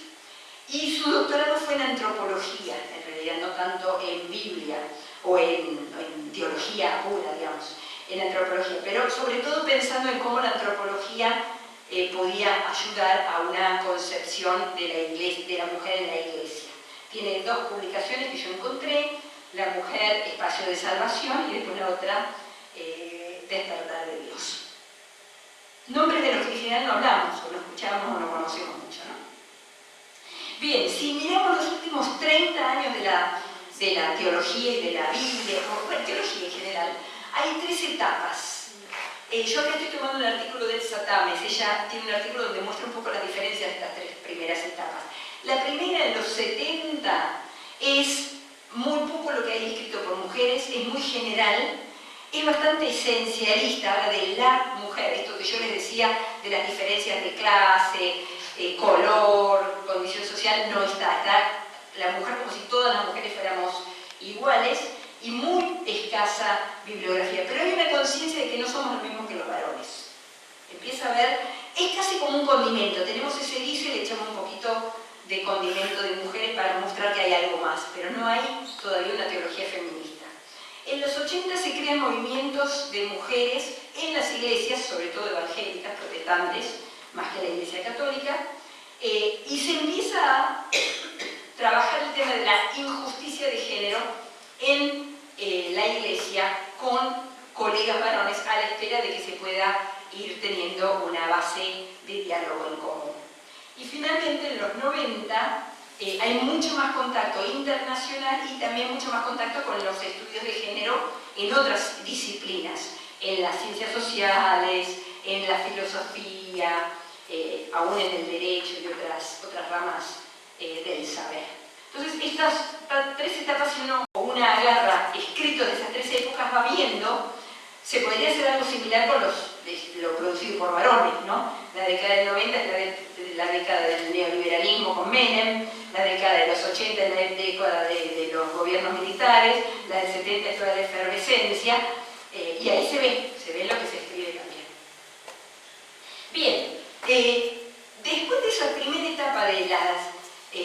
y su doctorado fue en antropología, en realidad no tanto en Biblia o en teología pura, digamos, en antropología, pero sobre todo pensando en cómo la antropología podía ayudar a una concepción de la iglesia, de la mujer en la iglesia. Tiene dos publicaciones que yo encontré, La mujer, espacio de salvación, y después la otra, Despertar de Dios. Nombres de los que en general no hablamos, o no escuchamos o no conocemos mucho, ¿no? Bien, si miramos los últimos 30 años de la teología y de la Biblia, bueno, teología en general, hay 3 etapas. Yo acá estoy tomando un artículo de Elsa Tames, ella tiene un artículo donde muestra un poco las diferencias de estas 3 primeras etapas. La primera, en los 70, es muy poco lo que hay escrito por mujeres, es muy general, es bastante esencialista, habla de la mujer, esto que yo les decía de las diferencias de clase, color, condición social, no está la mujer como si todas las mujeres fuéramos iguales, y muy escasa bibliografía. Pero hay una conciencia de que no somos los mismos que los varones. Empieza a ver, es casi como un condimento, tenemos ese guiso y le echamos un poquito de condimento de mujeres para mostrar que hay algo más, pero no hay todavía una teología feminista. En los 80 se crean movimientos de mujeres en las iglesias, sobre todo evangélicas, protestantes, más que la iglesia católica, y se empieza a trabajar el tema de la injusticia de género en la iglesia con colegas varones a la espera de que se pueda ir teniendo una base de diálogo en común. Y finalmente en los 90 hay mucho más contacto internacional y también mucho más contacto con los estudios de género en otras disciplinas, en las ciencias sociales, en la filosofía, aún en el derecho y otras ramas del saber. Entonces, estas 3 etapas, si uno una agarra escritos de esas 3 épocas, va viendo, se podría hacer algo similar con lo producido por varones, ¿no? La década del 90 es la década del neoliberalismo con Menem, la década de los 80 es la década de los gobiernos militares, la del 70 es toda la efervescencia, y ahí se ve lo que se escribe también. Bien, después de esa primera etapa de la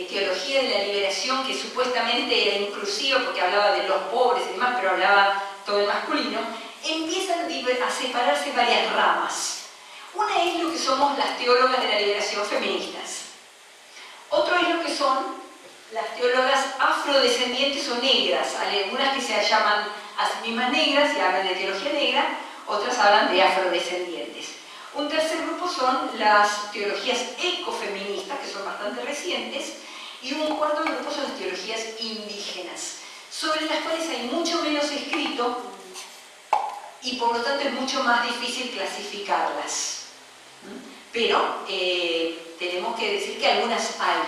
teología de la liberación, que supuestamente era inclusiva porque hablaba de los pobres y demás, pero hablaba todo el masculino, empiezan a separarse varias ramas. Una es lo que somos las teólogas de la liberación feministas. Otro es lo que son las teólogas afrodescendientes o negras, algunas que se llaman a sí mismas negras y hablan de teología negra, otras hablan de afrodescendientes. Un tercer grupo son las teologías ecofeministas, que son bastante recientes, y un cuarto grupo son las teologías indígenas, sobre las cuales hay mucho menos escrito y por lo tanto es mucho más difícil clasificarlas. Pero tenemos que decir que algunas hay.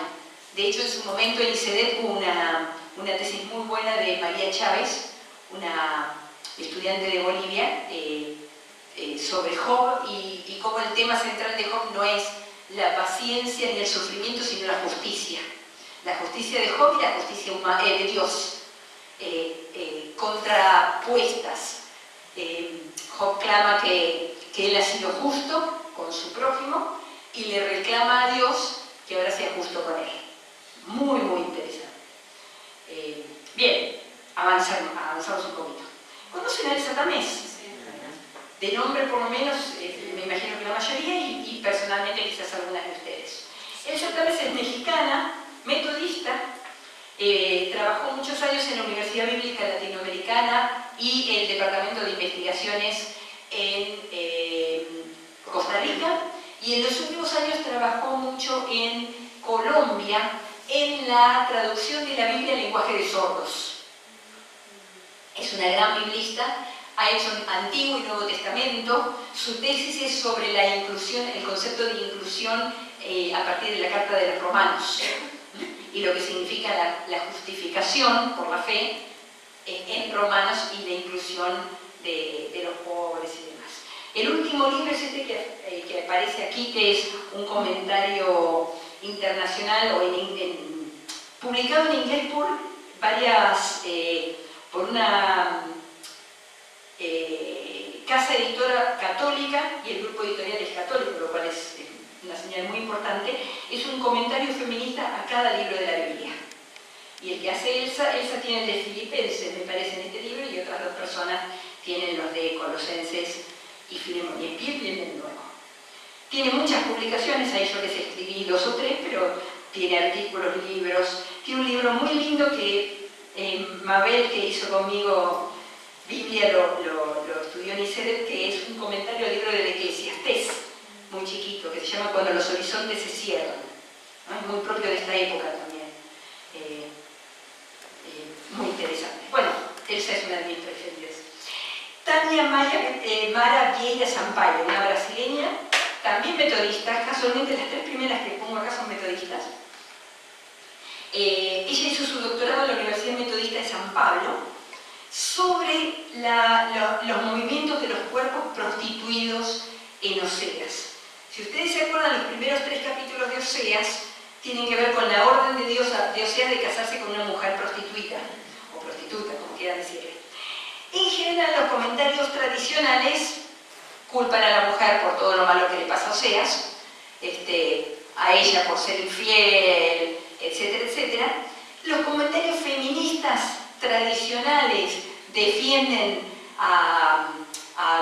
De hecho, en su momento en ICEDET hubo una tesis muy buena de María Chávez, una estudiante de Bolivia, sobre Job y cómo el tema central de Job no es la paciencia ni el sufrimiento, sino la justicia. La justicia de Job y la justicia de Dios. contrapuestas. Job clama que él ha sido justo con su prójimo y le reclama a Dios que ahora sea justo con él. Muy, muy interesante. Bien, avanzamos un poquito. ¿Conocen a Elsa Tamés? De nombre por lo menos, me imagino que la mayoría y personalmente quizás algunas de ustedes. Elsa Tamés es mexicana, metodista, trabajó muchos años en la Universidad Bíblica Latinoamericana y el Departamento de Investigaciones en Costa Rica, y en los últimos años trabajó mucho en Colombia en la traducción de la Biblia al lenguaje de sordos. Es una gran biblista, ha hecho Antiguo y Nuevo Testamento. Su tesis es sobre la inclusión, el concepto de inclusión a partir de la Carta de los Romanos y lo que significa la justificación por la fe en Romanos y la inclusión de los pobres y demás. El último libro es este que aparece aquí, que es un comentario internacional publicado en inglés por por una casa editora católica, y el grupo editorial es católico, lo cual es una señal muy importante. Es un comentario feminista a cada libro de la Biblia. Y el que hace Elsa tiene el de Filipenses, me parece, en este libro, y otras dos personas tienen los de Colosenses y Filemón. Y empieza de nuevo. Tiene muchas publicaciones, ahí yo les escribí 2 o 3, pero tiene artículos, libros. Tiene un libro muy lindo que Mabel, que hizo conmigo Biblia, lo estudió en ICEDET, que es un comentario al libro del Eclesiastés, muy chiquito, que se llama Cuando los horizontes se cierran, ¿no? Es muy propio de esta época también. Muy interesante. Bueno, Elsa es una de mis preferidas. Tania Mara Vieira Sampaio, una brasileña, también metodista, casualmente las 3 primeras que pongo acá son metodistas. Ella hizo su doctorado en la Universidad Metodista de San Pablo sobre los movimientos de los cuerpos prostituidos en Oseas. Si ustedes se acuerdan, los primeros 3 capítulos de Oseas tienen que ver con la orden de Dios de Oseas de casarse con una mujer prostituta, o prostituta, como quieran decirle. En general, los comentarios tradicionales culpan a la mujer por todo lo malo que le pasa a Oseas, a ella por ser infiel, etcétera, etcétera. Los comentarios feministas tradicionales defienden a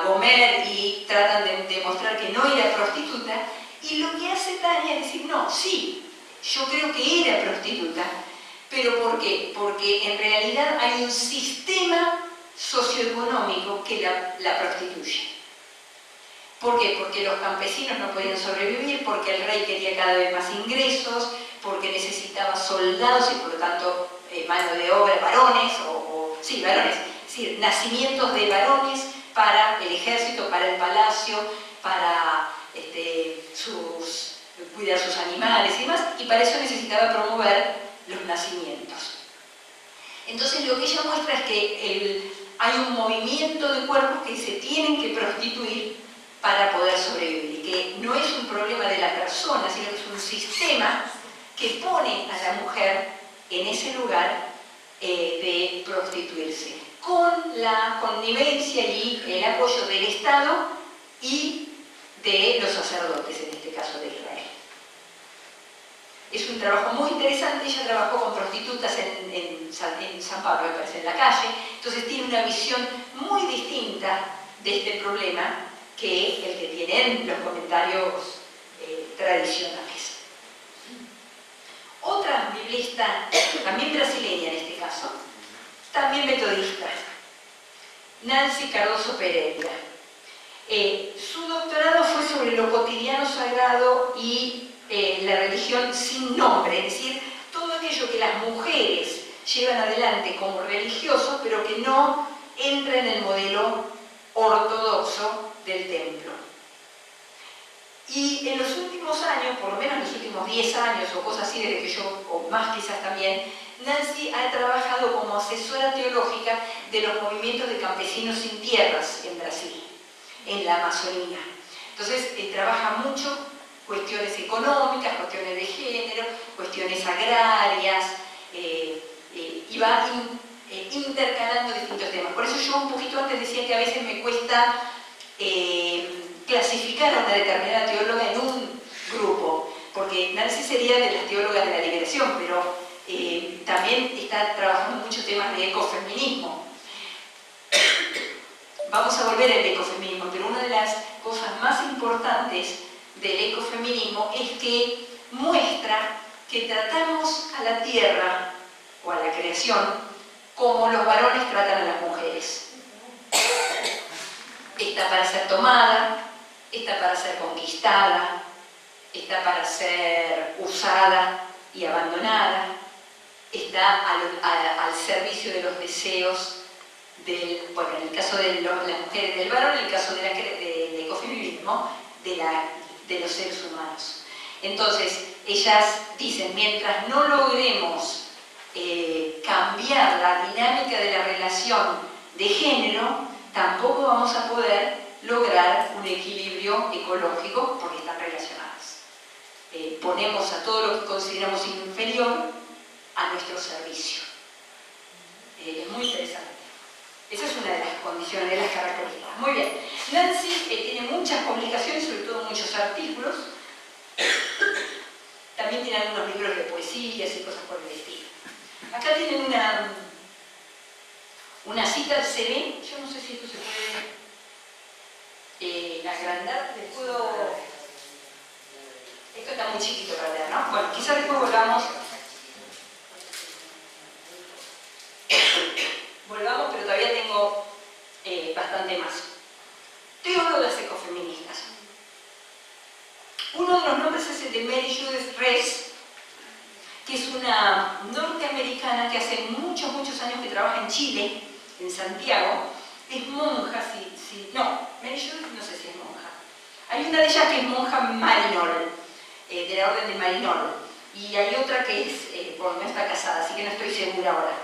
Gomer y tratan de demostrar que no era prostituta, y lo que hace Tania es decir, no, sí, yo creo que era prostituta, pero ¿por qué? Porque en realidad hay un sistema socioeconómico que la prostituye. ¿Por qué? Porque los campesinos no podían sobrevivir, porque el rey quería cada vez más ingresos, porque necesitaba soldados y por lo tanto mano de obra, varones, varones, es decir, nacimientos de varones para el ejército, para el palacio, para cuidar sus animales y demás, y para eso necesitaba promover los nacimientos. Entonces lo que ella muestra es que hay un movimiento de cuerpos que se tienen que prostituir para poder sobrevivir, y que no es un problema de la persona, sino que es un sistema que pone a la mujer en ese lugar de prostituirse, con la connivencia y el apoyo del Estado y de los sacerdotes, en este caso de Israel. Es un trabajo muy interesante. Ella trabajó con prostitutas en San Pablo, me parece, en la calle, entonces tiene una visión muy distinta de este problema que el que tienen los comentarios tradicionales. Otra biblista, también brasileña en este caso, también metodista, Nancy Cardoso Pereira. Su doctorado fue sobre lo cotidiano sagrado y la religión sin nombre, es decir, todo aquello que las mujeres llevan adelante como religioso, pero que no entra en el modelo ortodoxo del templo. Y en los últimos años, por lo menos en los últimos 10 años o cosas así, desde que yo, o más quizás también, Nancy ha trabajado como asesora teológica de los movimientos de campesinos sin tierras en Brasil, en la Amazonía. Entonces trabaja mucho cuestiones económicas, cuestiones de género, cuestiones agrarias, y va intercalando distintos temas. Por eso yo un poquito antes decía que a veces me cuesta clasificar a una determinada teóloga en un grupo, porque Nancy sería de las teólogas de la liberación, pero también está trabajando muchos temas de ecofeminismo. Vamos a volver al ecofeminismo, pero una de las cosas más importantes del ecofeminismo es que muestra que tratamos a la tierra o a la creación como los varones tratan a las mujeres. Está para ser tomada, está para ser conquistada, está para ser usada y abandonada, está al servicio de los deseos bueno, en el caso de las mujeres del varón, en el caso del ecofeminismo, de los seres humanos. Entonces, ellas dicen, mientras no logremos cambiar la dinámica de la relación de género, tampoco vamos a poder lograr un equilibrio ecológico porque están relacionadas. Ponemos a todo lo que consideramos inferior a nuestro servicio. Es muy interesante. Esa es una de las condiciones, de las características. Muy bien. Nancy tiene muchas publicaciones, sobre todo muchos artículos. También tiene algunos libros de poesías y cosas por el estilo. Acá tienen una cita, se ve, yo no sé si esto se puede agrandar, les puedo... Esto está muy chiquito para leer, ¿no? Bueno, quizás después volvamos, pero todavía tengo bastante más. Teólogas ecofeministas. Uno de los nombres es el de Mary Judith Rees, que es una norteamericana que hace muchos años que trabaja en Chile, en Santiago. Es monja, no, Mary Judith no sé si es monja. Hay una de ellas que es monja Marinol, de la orden de Marinol, y hay otra que es, bueno, no está casada, así que no estoy segura ahora.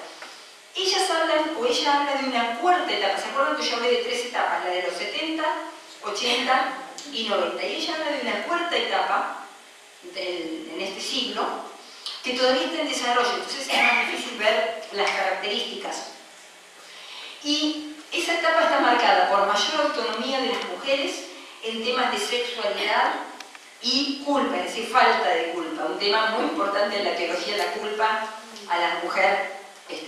Ellas hablan, o ella habla de una cuarta etapa. ¿Se acuerdan que yo hablé de 3 etapas? La de los 70, 80 y 90. Y ella habla de una cuarta etapa en este siglo que todavía está en desarrollo, entonces es más difícil ver las características. Y esa etapa está marcada por mayor autonomía de las mujeres en temas de sexualidad y culpa, es decir, falta de culpa. Un tema muy importante en la teología de la culpa a la mujer,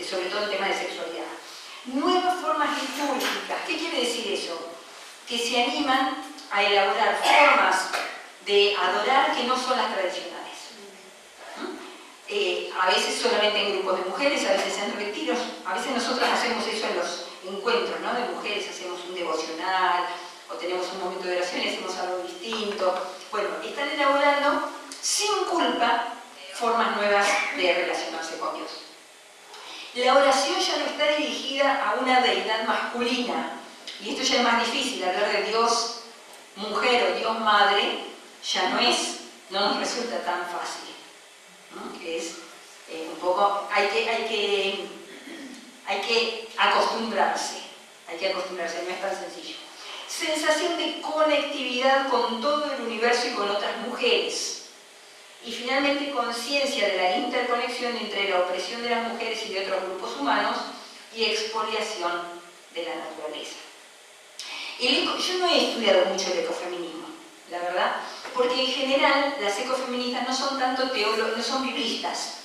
sobre todo en temas de sexualidad. Nuevas formas litúrgicas. ¿Qué quiere decir eso? Que se animan a elaborar formas de adorar que no son las tradicionales. A veces solamente en grupos de mujeres, a veces en retiros, a veces nosotros hacemos eso en los encuentros, ¿no? De mujeres, hacemos un devocional o tenemos un momento de oración y hacemos algo distinto. Bueno, están elaborando sin culpa formas nuevas de relacionarse con Dios. La oración ya no está dirigida a una deidad masculina, y esto ya es más difícil, hablar de Dios mujer o Dios madre ya no nos resulta tan fácil, ¿no? Que es un poco, hay que acostumbrarse, no es tan sencillo. Sensación de conectividad con todo el universo y con otras mujeres. Y finalmente conciencia de la interconexión entre la opresión de las mujeres y de otros grupos humanos y expoliación de la naturaleza. Yo no he estudiado mucho el ecofeminismo, la verdad, porque en general las ecofeministas no son tanto teólogas, no son biblistas,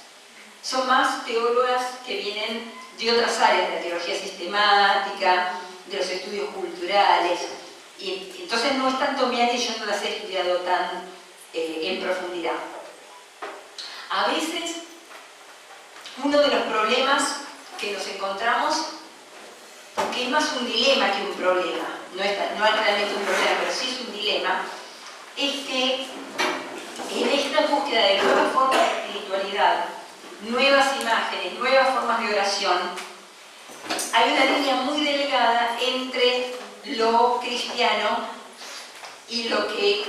son más teólogas que vienen de otras áreas, de la teología sistemática, de los estudios culturales, y entonces no es tanto mi área y yo no las he estudiado tan en profundidad. A veces, uno de los problemas que nos encontramos, que es más un dilema que un problema, no es realmente un problema, pero sí es un dilema, es que en esta búsqueda de nuevas formas de espiritualidad, nuevas imágenes, nuevas formas de oración, hay una línea muy delgada entre lo cristiano y lo que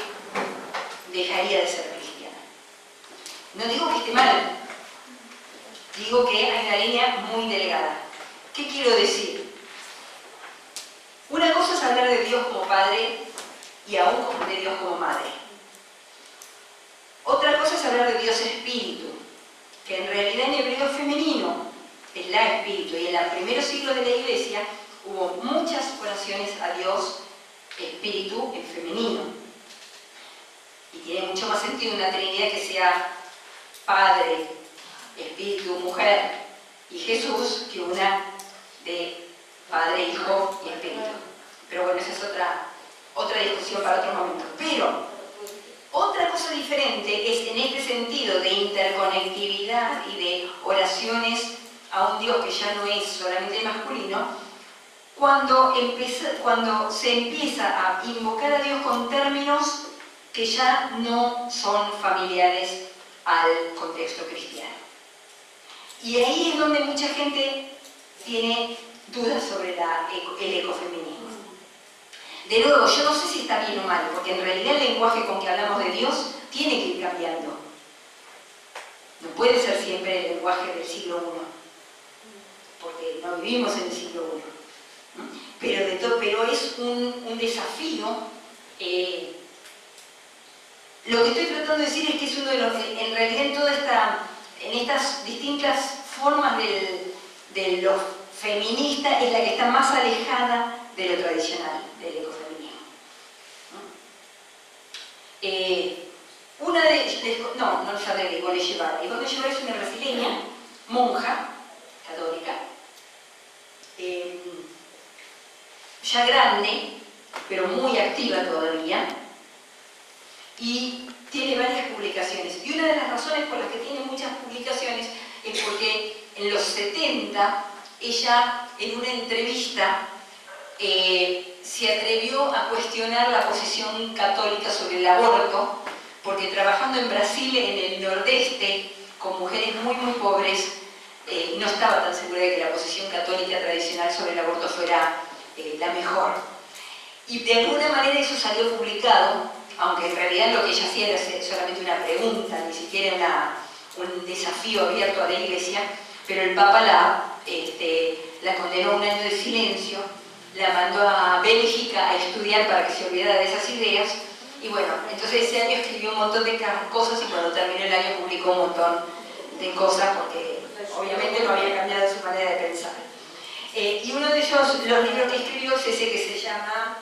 dejaría de ser cristiano. No digo que esté mal, digo que hay una línea muy delgada. ¿Qué quiero decir? Una cosa es hablar de Dios como Padre y aún de Dios como Madre. Otra cosa es hablar de Dios Espíritu, que en realidad en hebreo es femenino, es la espíritu. Y en los primeros siglos de la Iglesia hubo muchas oraciones a Dios espíritu en femenino. Y tiene mucho más sentido una Trinidad que sea Padre, Espíritu, Mujer y Jesús que una de Padre, Hijo y Espíritu. Pero bueno, esa es otra discusión para otro momento. Pero otra cosa diferente es en este sentido de interconectividad y de oraciones a un Dios que ya no es solamente masculino, cuando se empieza a invocar a Dios con términos que ya no son familiares al contexto cristiano. Y ahí es donde mucha gente tiene dudas sobre el ecofeminismo. De nuevo, yo no sé si está bien o mal, porque en realidad el lenguaje con que hablamos de Dios tiene que ir cambiando. No puede ser siempre el lenguaje del siglo I, porque no vivimos en el siglo I. Pero es un desafío. Lo que estoy tratando de decir es que es uno de los, en realidad en estas distintas formas de lo feminista es la que está más alejada de lo tradicional, del ecofeminismo. No sabré de Ivone Guevara. Ivone Guevara es una brasileña, monja, católica, ya grande, pero muy activa todavía, y tiene varias publicaciones. Y una de las razones por las que tiene muchas publicaciones es porque en los 70 ella en una entrevista se atrevió a cuestionar la posición católica sobre el aborto, porque trabajando en Brasil, en el nordeste, con mujeres muy pobres, no estaba tan segura de que la posición católica tradicional sobre el aborto fuera la mejor. Y de alguna manera eso salió publicado, aunque en realidad lo que ella hacía era solamente una pregunta, ni siquiera un desafío abierto a la Iglesia, pero el Papa la condenó a un año de silencio, la mandó a Bélgica a estudiar para que se olvidara de esas ideas, y bueno, entonces ese año escribió un montón de cosas y cuando terminó el año publicó un montón de cosas porque obviamente no había cambiado su manera de pensar. Y uno de ellos, los libros que escribió es ese que se llama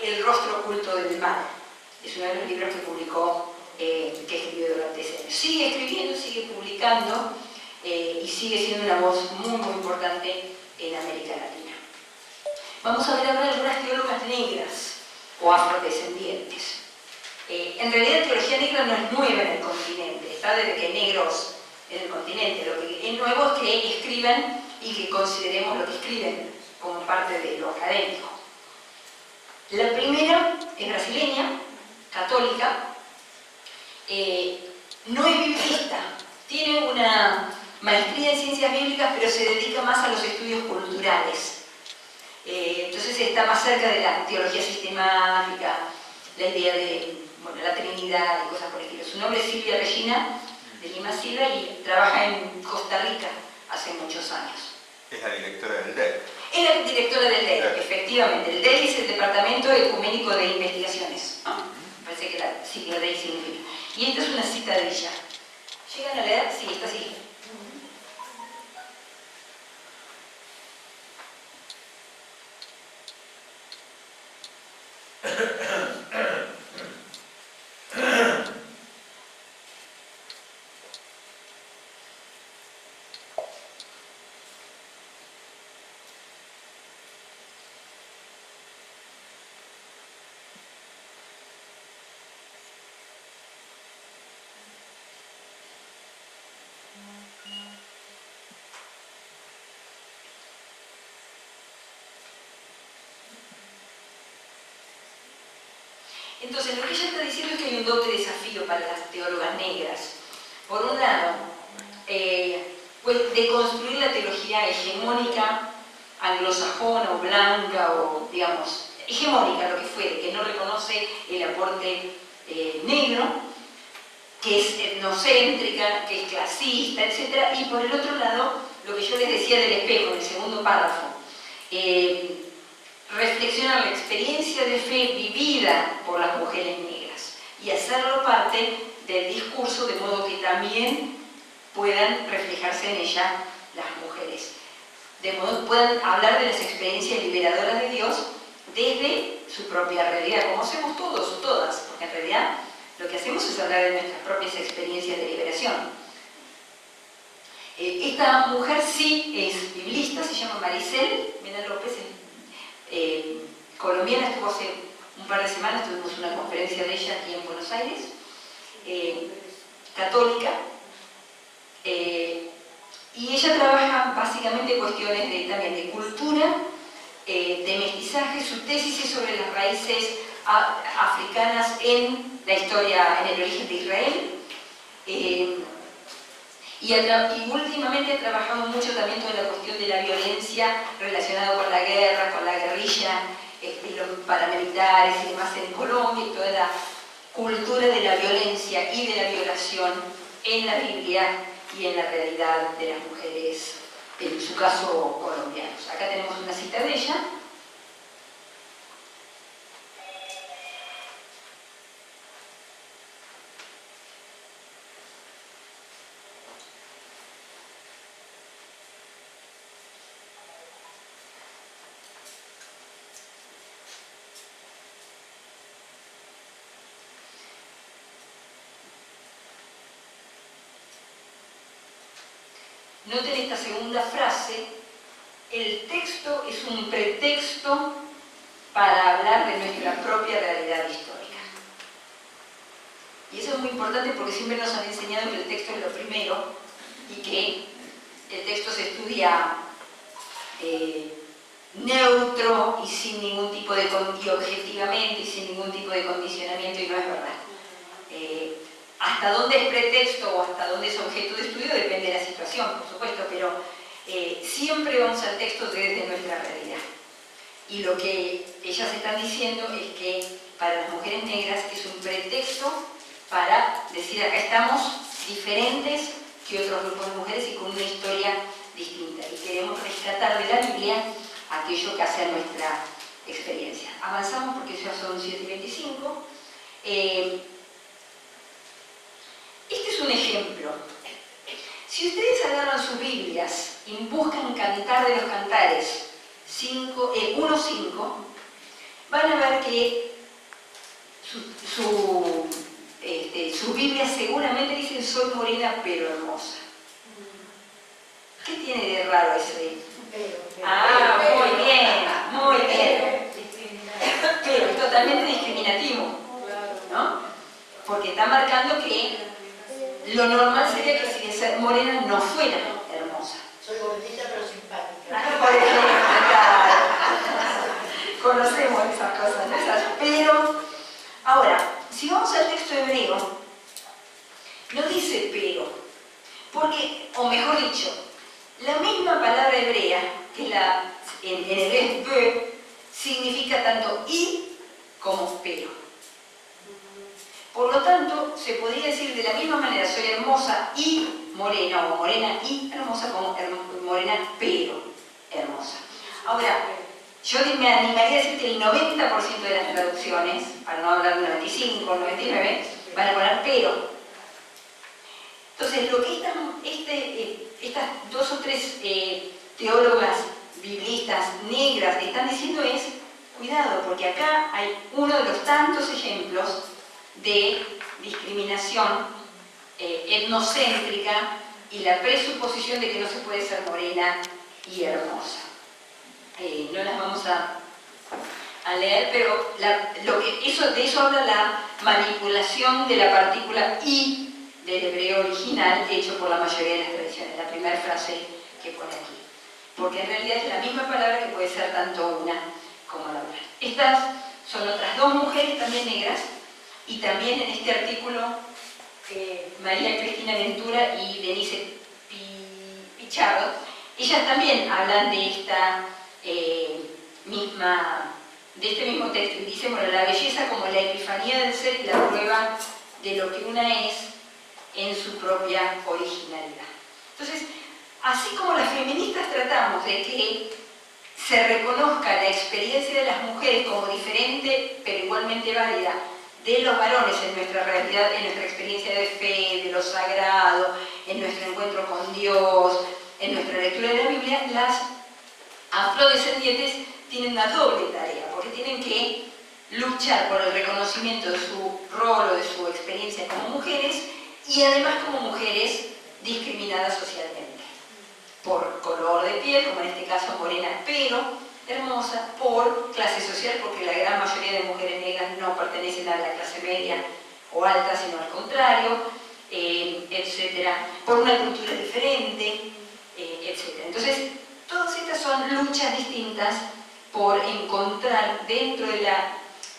El rostro oculto del mal. Es uno de los libros que publicó, que escribió durante ese año. Sigue escribiendo, sigue publicando y sigue siendo una voz muy importante en América Latina. Vamos a ver ahora algunas teólogas negras o afrodescendientes. En realidad la teología negra no es nueva en el continente, está desde que hay negros en el continente. Lo que es nuevo es que escriban y que consideremos lo que escriben como parte de lo académico. La primera es brasileña, católica, no es biblista, tiene una maestría en ciencias bíblicas, pero se dedica más a los estudios culturales. Entonces está más cerca de la teología sistemática, la idea de la Trinidad y cosas por el estilo. Su nombre es Silvia Regina de Lima Silva y trabaja en Costa Rica hace muchos años. Es la directora del DEC. Es la directora del DEC, efectivamente. El DEC es el Departamento Ecuménico de Investigaciones. Parece que la sigla DEC significa. Y esta es una cita de ella. ¿Llegan a leer? Sí, está así. Entonces, lo que ella está diciendo es que hay un doble desafío para las teólogas negras. Por un lado, pues de construir la teología hegemónica, anglosajona o blanca, o digamos, hegemónica, lo que fuere, que no reconoce el aporte negro, que es etnocéntrica, que es clasista, etc. Y por el otro lado, lo que yo les decía del espejo, en el segundo párrafo, reflexionar la experiencia de fe vivida por las mujeres negras y hacerlo parte del discurso de modo que también puedan reflejarse en ella las mujeres, de modo que puedan hablar de las experiencias liberadoras de Dios desde su propia realidad, como hacemos todos o todas, porque en realidad lo que hacemos es hablar de nuestras propias experiencias de liberación. Esta mujer sí es biblista, se llama Maricel Mena López, colombiana, estuvo hace un par de semanas, tuvimos una conferencia de ella aquí en Buenos Aires, católica, y ella trabaja básicamente cuestiones también de cultura, de mestizaje. Su tesis es sobre las raíces africanas en la historia, en el origen de Israel. Y últimamente ha trabajado mucho también toda la cuestión de la violencia relacionada con la guerra, con la guerrilla, los paramilitares y demás en Colombia, y toda la cultura de la violencia y de la violación en la Biblia y en la realidad de las mujeres, en su caso colombianos. Acá tenemos una cita de ella. Noten esta segunda frase: el texto es un pretexto para hablar de nuestra propia realidad histórica. Y eso es muy importante porque siempre nos han enseñado que el texto es lo primero y que el texto se estudia neutro y sin ningún tipo de y objetivamente y sin ningún tipo de condicionamiento, y no es verdad. Hasta dónde es pretexto o hasta dónde es objeto de estudio depende de la situación, por supuesto, pero siempre vamos al texto desde nuestra realidad. Y lo que ellas están diciendo es que para las mujeres negras es un pretexto para decir: acá estamos diferentes que otros grupos de mujeres y con una historia distinta. Y queremos rescatar de la Biblia aquello que hace a nuestra experiencia. Avanzamos porque ya son 7:25. Este es un ejemplo. Si ustedes agarran sus Biblias y buscan Cantar de los Cantares 1:5, van a ver que su Biblia seguramente dice: soy morena pero hermosa. ¿Qué tiene de raro ese? Muy bien, muy bien. Pero es totalmente discriminativo, ¿no? Porque está marcando que lo normal sería que si de ser morena no fuera hermosa. Soy gordita pero simpática. Conocemos esas cosas, ¿no? Pero, ahora, si vamos al texto hebreo, no dice pero, porque, o mejor dicho, la misma palabra hebrea, que en el es be, significa tanto y como pero. Por lo tanto, se podría decir de la misma manera: soy hermosa y morena, o morena y hermosa, como morena pero hermosa. Ahora, yo me animaría a decir que el 90% de las traducciones, para no hablar del 95 o 99, van a poner pero. Entonces, lo que estas dos o tres teólogas biblistas negras están diciendo es: cuidado, porque acá hay uno de los tantos ejemplos de discriminación etnocéntrica y la presuposición de que no se puede ser morena y hermosa. No las vamos a leer, pero de eso habla la manipulación de la partícula y del hebreo original, hecho por la mayoría de las tradiciones, la primera frase que pone aquí. Porque en realidad es la misma palabra que puede ser tanto una como la otra. Estas son otras dos mujeres también negras, y también en este artículo María Cristina Ventura y Denise Pichardo, ellas también hablan de este mismo texto, y dicen: bueno, la belleza como la epifanía del ser y la prueba de lo que una es en su propia originalidad. Entonces, así como las feministas tratamos de que se reconozca la experiencia de las mujeres como diferente pero igualmente válida de los varones en nuestra realidad, en nuestra experiencia de fe, de lo sagrado, en nuestro encuentro con Dios, en nuestra lectura de la Biblia, las afrodescendientes tienen una doble tarea, porque tienen que luchar por el reconocimiento de su rol o de su experiencia como mujeres y además como mujeres discriminadas socialmente, por color de piel, como en este caso morena, pero hermosa, por clase social, porque la gran mayoría de mujeres negras no pertenecen a la clase media o alta, sino al contrario, etcétera, por una cultura diferente, etcétera. Entonces, todas estas son luchas distintas por encontrar dentro de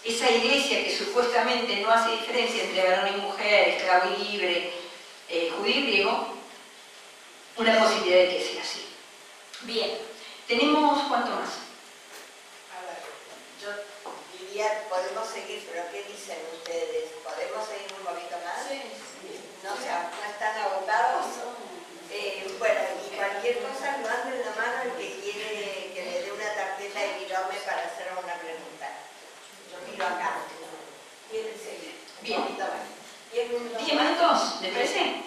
esa iglesia que supuestamente no hace diferencia entre varón y mujer, esclavo y libre, judío y griego, una posibilidad de que sea así. Bien, tenemos ¿cuánto más? A ver, yo diría, podemos seguir, pero ¿qué dicen ustedes? ¿Podemos seguir un poquito más? Sí. ¿No, no están agotados? Bueno, y cualquier cosa, levanten la mano el que quiere que le dé una tarjeta de Guilherme para hacer una pregunta. Yo miro acá. ¿Quieren seguir? Bien. Un poquito más. 10 minutos. 10 minutos, ¿les parece?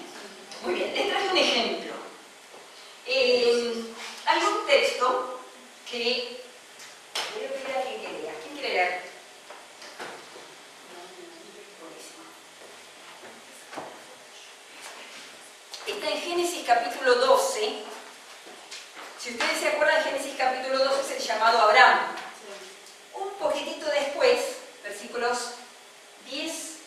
Muy bien, les traje un ejemplo. Hay un texto que voy a pedir a quien quiere leer. ¿Quién quiere leer? Buenísimo. Está en Génesis capítulo 12. Si ustedes se acuerdan, Génesis capítulo 12 es el llamado Abraham. Un poquitito después, versículos 10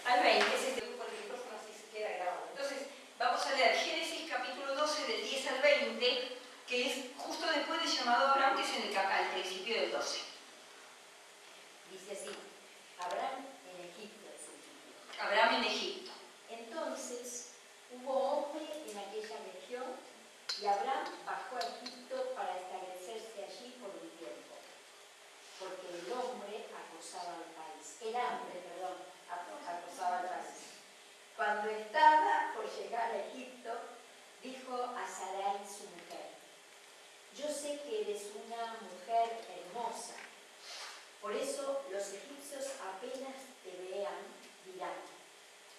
al 20, es este grupo de micrófono, así se queda grabado. Entonces, vamos a leer Génesis capítulo 12 del 10 al 20, que es justo después del llamado Abraham, que es en al principio del 12. Dice así, Abraham en Egipto es el título. Abraham en Egipto. Entonces hubo hombre en aquella región y Abraham bajó a Egipto para establecerse allí por un tiempo, porque el hambre acosaba al país. Cuando estaba por llegar a Egipto, dijo a Sarai su mujer, yo sé que eres una mujer hermosa, por eso los egipcios apenas te vean dirán,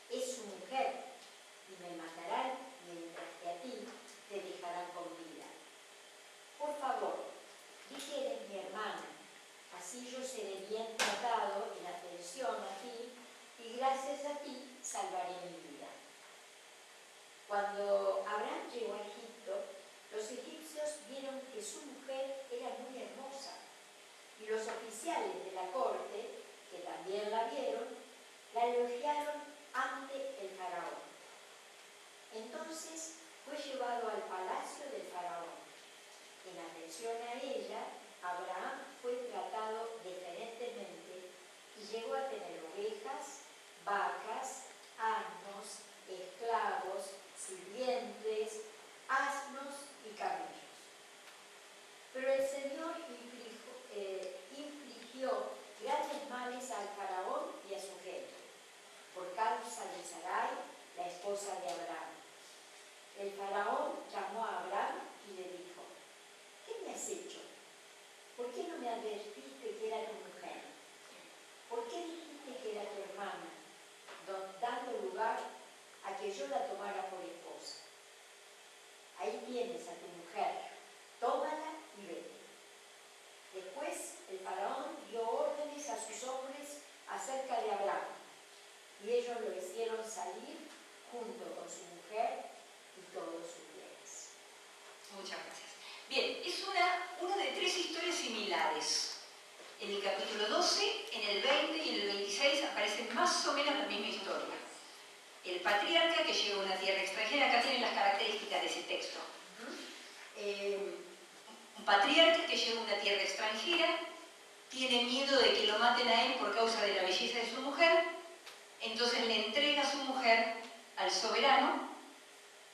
es su mujer, y me matarán mientras que a ti te dejarán con vida. Por favor, di que eres mi hermana, así yo seré bien tratado en atención a ti y gracias a ti salvaré mi vida. Cuando Abraham llegó a Egipto, los egipcios vieron que su mujer era muy hermosa y los oficiales de la corte, que también la vieron, la elogiaron ante el faraón. Entonces fue llevado al palacio del faraón. En atención a ella, Abraham fue tratado diferentemente y llegó a tener ovejas, vacas, asnos, esclavos, sirvientes, asnos y camellos. Pero el Señor infligió grandes males al faraón y a su gente, por causa de Sarai, la esposa de Abraham. El faraón llamó a Abraham y le dijo, ¿qué me has hecho? ¿Por qué no me advertiste que era tu mujer? ¿Por qué dijiste que era tu hermana, dando lugar a que yo la tomara por esposa? Ahí tienes a tu mujer, tómala y vete. Después el faraón dio órdenes a sus hombres acerca de Abraham, y ellos lo hicieron salir junto con su mujer y todos sus bienes. Muchas gracias. Bien, es una de tres historias similares. En el capítulo 12, en el 20 y en el 26 aparecen más o menos la misma historia. El patriarca que llega a una tierra extranjera, acá tienen las características de ese texto. Un patriarca que llega a una tierra extranjera, tiene miedo de que lo maten a él por causa de la belleza de su mujer, entonces le entrega a su mujer al soberano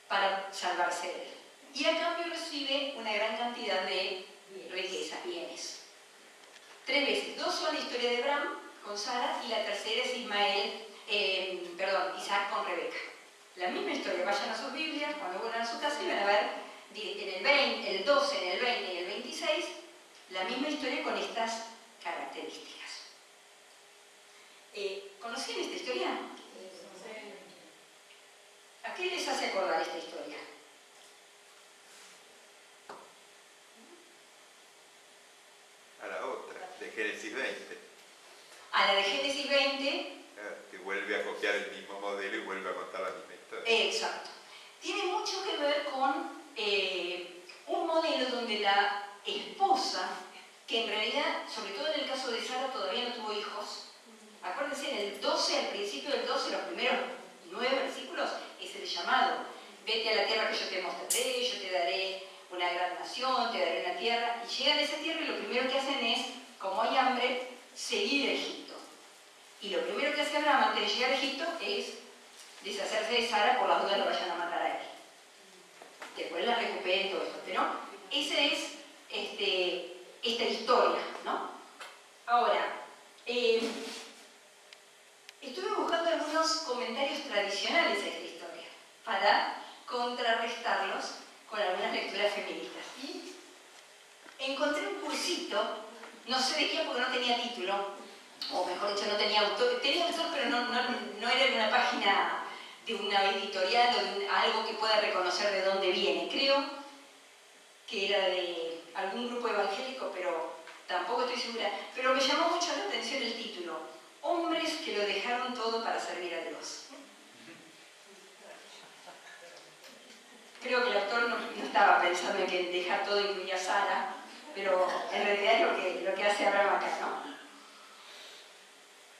para salvarse de él. Y a cambio recibe una gran cantidad de riquezas, bienes. 3 veces. 2 son la historia de Abraham con Sara y la tercera es Isaac con Rebeca. La misma historia. Vayan a sus Biblias, cuando vuelvan a su casa y van a ver en el 12, en el 20 y en el 26 la misma historia con estas características. ¿Conocían esta historia? ¿A qué les hace acordar esta historia? a la de Génesis 20, Que vuelve a copiar el mismo modelo y vuelve a contar la misma historia. exacto. Tiene mucho que ver con un modelo donde la esposa, que en realidad, sobre todo en el caso de Sara, todavía no tuvo hijos. Acuérdense, en el 12, al principio del 12, los primeros 9 versículos, es el llamado. Vete a la tierra que yo te mostraré, yo te daré una gran nación, te daré una tierra. Y llegan a esa tierra y lo primero que hacen es, como hay hambre, seguir a Egipto. Y lo primero que hace Abraham antes de llegar a Egipto es deshacerse de Sara por las dudas lo vayan a matar a él. Después la recupera y todo esto. Pero esa es esta historia, ¿no? Ahora, estuve buscando algunos comentarios tradicionales a esta historia para contrarrestarlos con algunas lecturas feministas. Y encontré un cursito, no sé de qué porque no tenía título, o mejor dicho, no tenía autor, tenía autor pero no era en una página de una editorial o de algo que pueda reconocer de dónde viene. Creo que era de algún grupo evangélico, pero tampoco estoy segura. Pero me llamó mucho la atención el título: Hombres que lo dejaron todo para servir a Dios. Creo que el autor no estaba pensando en que dejar todo incluía a Sara, pero en realidad es lo que hace Abraham acá, ¿no?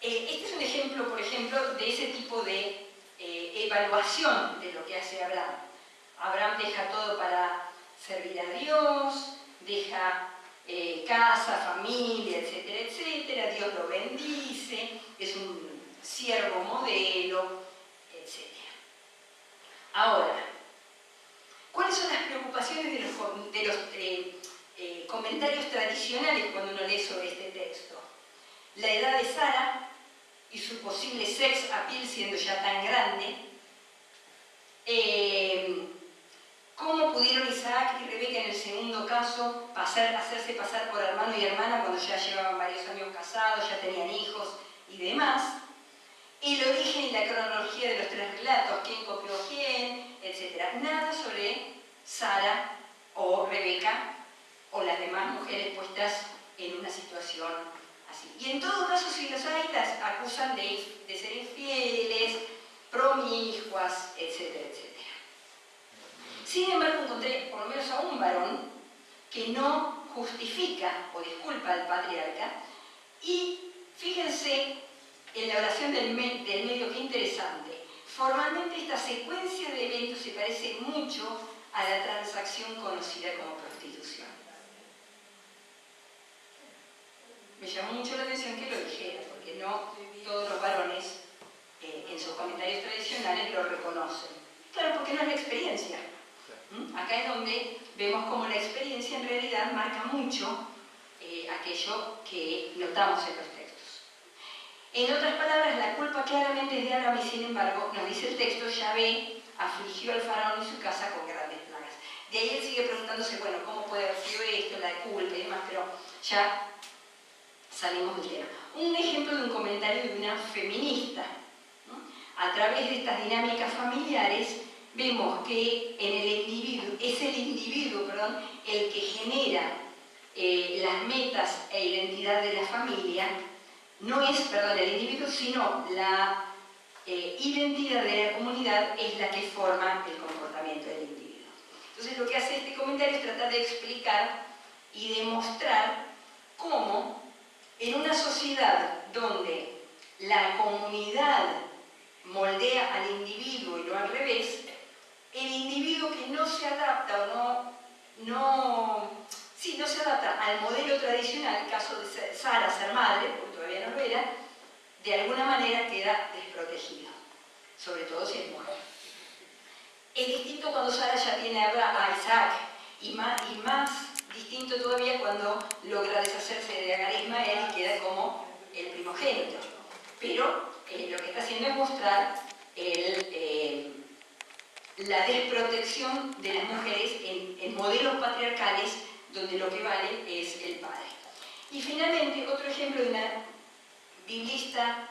Este es un ejemplo, por ejemplo, de ese tipo de evaluación de lo que hace Abraham. Abraham deja todo para servir a Dios, deja casa, familia, etcétera, etcétera. Dios lo bendice, es un siervo modelo, etcétera. Ahora, ¿cuáles son las preocupaciones de los comentarios tradicionales cuando uno lee sobre este texto? La edad de Sara y su posible sex appeal siendo ya tan grande. ¿Cómo pudieron Isaac y Rebeca en el segundo caso hacerse pasar por hermano y hermana cuando ya llevaban varios años casados, ya tenían hijos y demás? El origen y la cronología de los 3 relatos, quién copió a quién, etc. Nada sobre Sara o Rebeca o las demás mujeres puestas en una situación así. Y en todo caso, si los hay, las acusan de ser infieles, promiscuas, etcétera, etcétera. Sin embargo, encontré por lo menos a un varón que no justifica o disculpa al patriarca. Y fíjense en la oración del medio, qué interesante. Formalmente esta secuencia de eventos se parece mucho a la transacción conocida como prostitución. Me llamó mucho la atención que lo dijera, porque no todos los varones en sus comentarios tradicionales lo reconocen. Claro, porque no es la experiencia. Acá es donde vemos cómo la experiencia en realidad marca mucho aquello que notamos en los textos. En otras palabras, la culpa claramente es de Abraham y sin embargo, nos dice el texto, Yahvé afligió al faraón y su casa con grandes plagas. De ahí él sigue preguntándose, bueno, ¿cómo puede haber sido esto, la culpa y demás? Pero ya salimos del tema. Un ejemplo de un comentario de una feminista, ¿no? A través de estas dinámicas familiares vemos que es el individuo el que genera las metas e identidad de la familia. No es, el individuo, sino la identidad de la comunidad es la que forma el comportamiento del individuo. Entonces lo que hace este comentario es tratar de explicar y demostrar cómo en una sociedad donde la comunidad moldea al individuo y no al revés, el individuo que no se adapta o no se adapta al modelo tradicional, el caso de Sara ser madre, porque todavía no lo era, de alguna manera queda desprotegido, sobre todo si es mujer. Es distinto cuando Sara ya tiene a Isaac, y más distinto todavía cuando logra deshacerse de Agar e Ismael y queda como el primogénito. Pero lo que está haciendo es mostrar la desprotección de las mujeres en modelos patriarcales donde lo que vale es el padre. Y finalmente, otro ejemplo de una biblista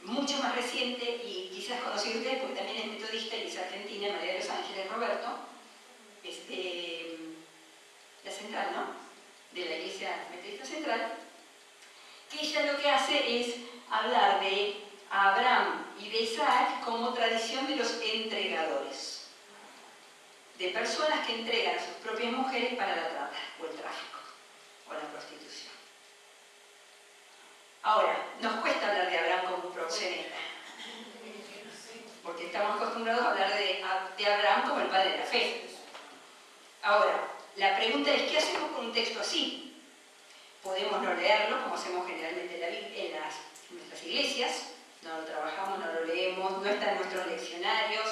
mucho más reciente y quizás conocido ustedes porque también es metodista y es argentina, María de los Ángeles Roberto, la central, ¿no? De la Iglesia Metodista Central, que ella lo que hace es hablar de Abraham y de Isaac como tradición de los entregadores, de personas que entregan a sus propias mujeres para la trata o el tráfico o la prostitución. Ahora, nos cuesta hablar de Abraham como un proxeneta, porque estamos acostumbrados a hablar de Abraham como el padre de la fe. Ahora, la pregunta es, ¿qué hacemos con un texto así? Podemos no leerlo, como hacemos generalmente en nuestras iglesias, no lo trabajamos, no lo leemos, no está en nuestros leccionarios,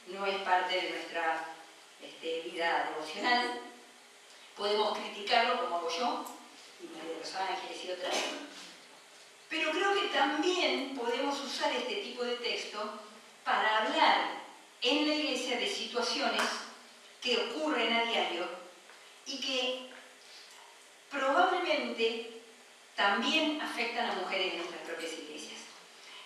no es parte de nuestra vida devocional. Podemos criticarlo, como hago yo, y María de los Ángeles y otras. Pero creo que también podemos usar este tipo de texto para hablar en la iglesia de situaciones que ocurren a diario y que probablemente también afectan a mujeres en nuestras propias iglesias.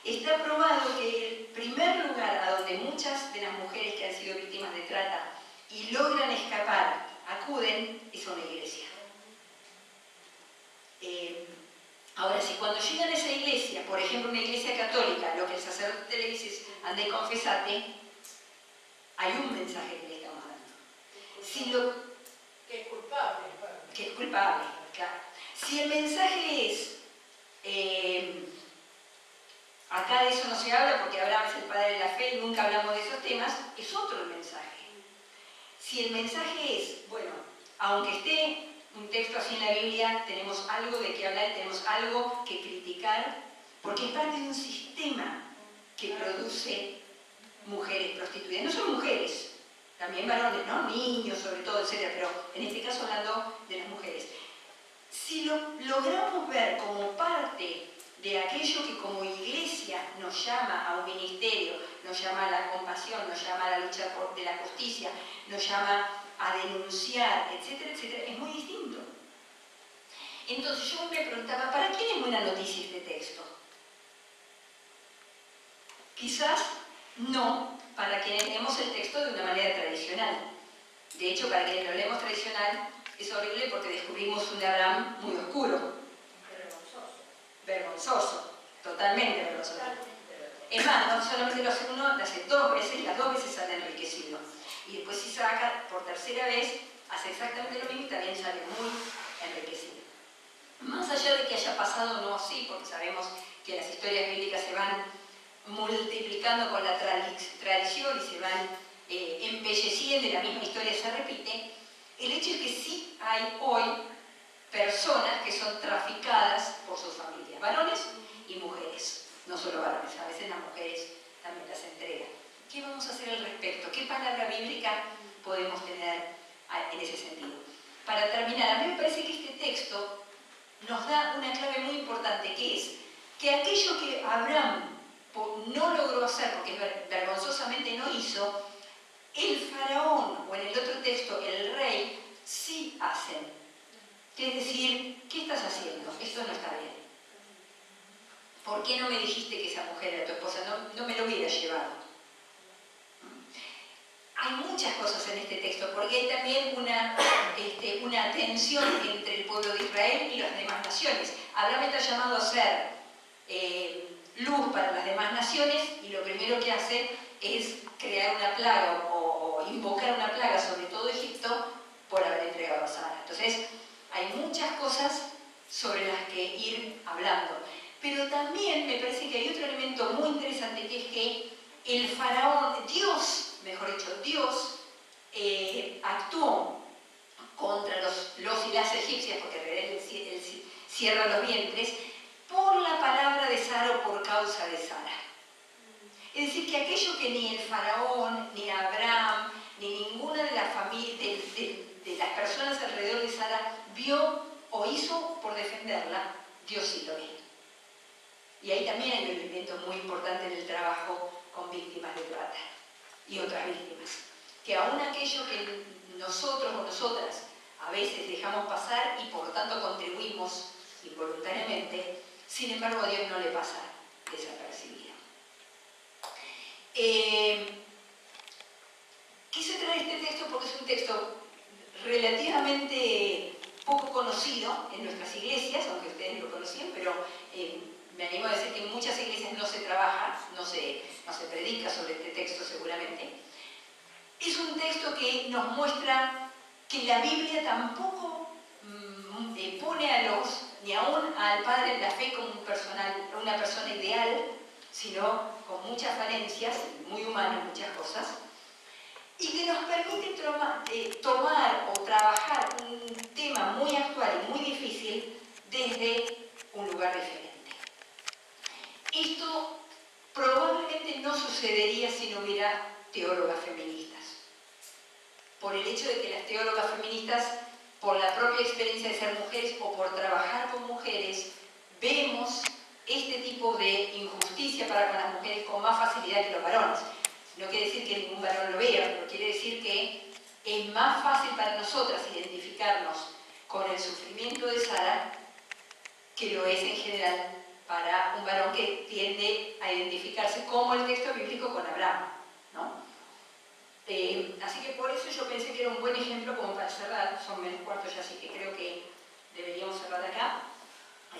Está probado que el primer lugar a donde muchas de las mujeres que han sido víctimas de trata y logran escapar acuden es a una iglesia. Ahora, si cuando llegan a esa iglesia, por ejemplo una iglesia católica, lo que el sacerdote le dice es ande y confesate, hay un mensaje que le estamos dando. Que es culpable. Que es culpable, claro. Si el mensaje es, acá de eso no se habla porque Abraham es el padre de la fe y nunca hablamos de esos temas, es otro el mensaje. Si el mensaje es, bueno, aunque esté un texto así en la Biblia, tenemos algo de qué hablar, tenemos algo que criticar, porque es parte de un sistema que produce mujeres prostituidas. No son mujeres, también varones, ¿no? Niños sobre todo, etc. Pero en este caso hablando de las mujeres. Si lo logramos ver como parte de aquello que como iglesia nos llama a un ministerio, nos llama a la compasión, nos llama a la lucha de la justicia, nos llama a denunciar, etcétera, etcétera, es muy distinto. Entonces yo me preguntaba, ¿para quién es buena noticia este texto? Quizás no para quienes leemos el texto de una manera tradicional. De hecho, para quienes lo leemos tradicional es horrible porque descubrimos un Abraham muy oscuro. Vergonzoso, totalmente vergonzoso. Es más, no solamente lo hace uno, lo hace dos veces, las dos veces sale enriquecido. Y después Isaac, por tercera vez, hace exactamente lo mismo y también sale muy enriquecido. Más allá de que haya pasado no así, porque sabemos que las historias bíblicas se van multiplicando con la tradición y se van embelleciendo y la misma historia se repite, el hecho es que sí hay hoy personas que son traficadas por sus familias, varones y mujeres, no solo varones, a veces las mujeres también las entregan. ¿Qué vamos a hacer al respecto? ¿Qué palabra bíblica podemos tener en ese sentido? Para terminar, a mí me parece que este texto nos da una clave muy importante, que es que aquello que Abraham no logró hacer, porque vergonzosamente no hizo, el faraón, o en el otro texto, el rey, sí hacen. Es decir, ¿qué estás haciendo? Esto no está bien. ¿Por qué no me dijiste que esa mujer era tu esposa? No me lo hubiera llevado. Hay muchas cosas en este texto, porque hay también una tensión entre el pueblo de Israel y las demás naciones. Abraham está llamado a ser luz para las demás naciones y lo primero que hace es crear una plaga o invocar una plaga sobre todo Egipto por haber entregado a Sara. Entonces, hay muchas cosas sobre las que ir hablando. Pero también me parece que hay otro elemento muy interesante, que es que el faraón, Dios actuó contra los y las egipcias, porque en realidad él cierra los vientres, por la palabra de Sara o por causa de Sara. Es decir, que aquello que ni el faraón, ni Abraham, ni ninguna de las familias, de las personas alrededor de Sara vio o hizo por defenderla, Dios sí lo ve. Y ahí también hay un elemento muy importante en el trabajo con víctimas de trata y otras víctimas. Que aún aquello que nosotros o nosotras a veces dejamos pasar y por lo tanto contribuimos involuntariamente, sin embargo a Dios no le pasa desapercibido. Quise traer este texto porque es un texto relativamente poco conocido en nuestras iglesias, aunque ustedes lo conocían, pero se predica sobre este texto seguramente. Es un texto que nos muestra que la Biblia tampoco pone ni aún al Padre en la fe como una persona ideal, sino con muchas falencias, muy humano en muchas cosas, y que nos permite tomar o trabajar un tema muy actual y muy difícil desde un lugar diferente. Esto probablemente no sucedería si no hubiera teólogas feministas. Por el hecho de que las teólogas feministas, por la propia experiencia de ser mujeres o por trabajar con mujeres, vemos este tipo de injusticia para con las mujeres con más facilidad que los varones. No quiere decir que ningún varón lo vea, pero quiere decir que es más fácil para nosotras identificarnos con el sufrimiento de Sara que lo es en general para un varón que tiende a identificarse como el texto bíblico con Abraham, ¿no? Así que por eso yo pensé que era un buen ejemplo como para cerrar, son menos cuartos ya, así que creo que deberíamos cerrar acá.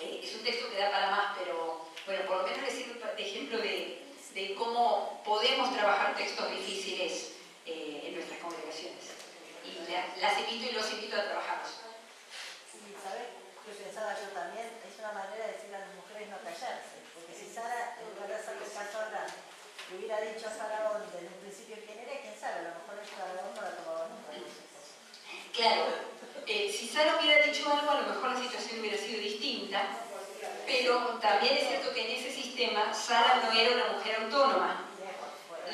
Es un texto que da para más, pero bueno, por lo menos les sirve de ejemplo de cómo podemos trabajar textos difíciles en nuestras congregaciones. Y las invito y los invito a trabajarlos. Sí, ¿sabes? Yo pensaba yo también, es una manera de decir a las mujeres no callarse, porque si Sara, en lugar de hacerle caso a Abraham, le hubiera dicho a Faraón desde un principio quién era, quién sabe, a lo mejor el Faraón no la tomaba nunca. Claro, si Sara hubiera dicho algo, a lo mejor la situación hubiera sido distinta, pero también es cierto que en ese sistema Sara no era una mujer autónoma.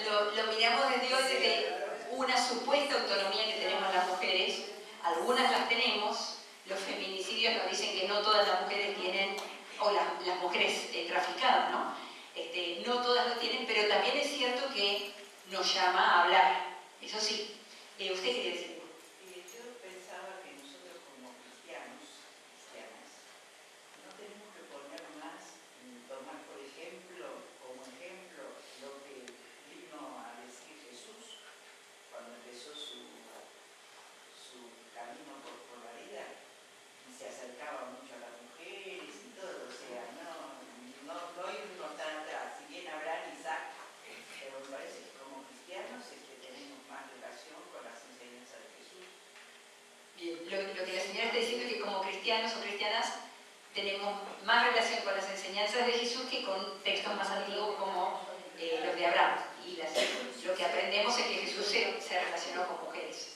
Lo miramos desde hoy, desde una supuesta autonomía que tenemos las mujeres. Algunas las tenemos, los feminicidios nos dicen que no todas las mujeres tienen, o las mujeres traficadas, ¿no? No todas lo tienen, pero también es cierto que nos llama a hablar, eso sí. ¿Usted quería decir? Yo pensaba que nosotros como cristianas, no tenemos que poner más, tomar como ejemplo, lo que vino a decir Jesús cuando empezó su camino por la vida, y se acercaba mucho a las mujeres y todo, o sea, no irnos tan atrás, si bien habrá Isaac, pero me parece que como cristianos tenemos más relación con las enseñanzas de Jesús. Bien, lo que la señora está diciendo es que como cristianos o cristianas tenemos más relación con las enseñanzas de Jesús que con textos más antiguos como los de Abraham. Y lo que aprendemos es que Jesús se relacionó con mujeres.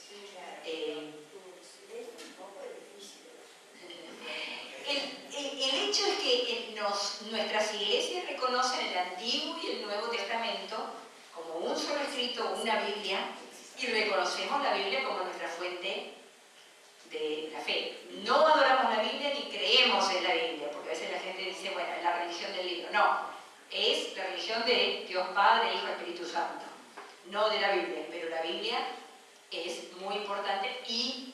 El hecho es que nuestras iglesias reconocen el Antiguo y el Nuevo Testamento como un solo escrito, una Biblia, y reconocemos la Biblia como nuestra fuente de la fe. No adoramos la Biblia ni creemos en la Biblia, porque a veces la gente dice, bueno, es la religión del libro. No, es la religión de Dios Padre, Hijo y Espíritu Santo, no de la Biblia, pero la Biblia es muy importante y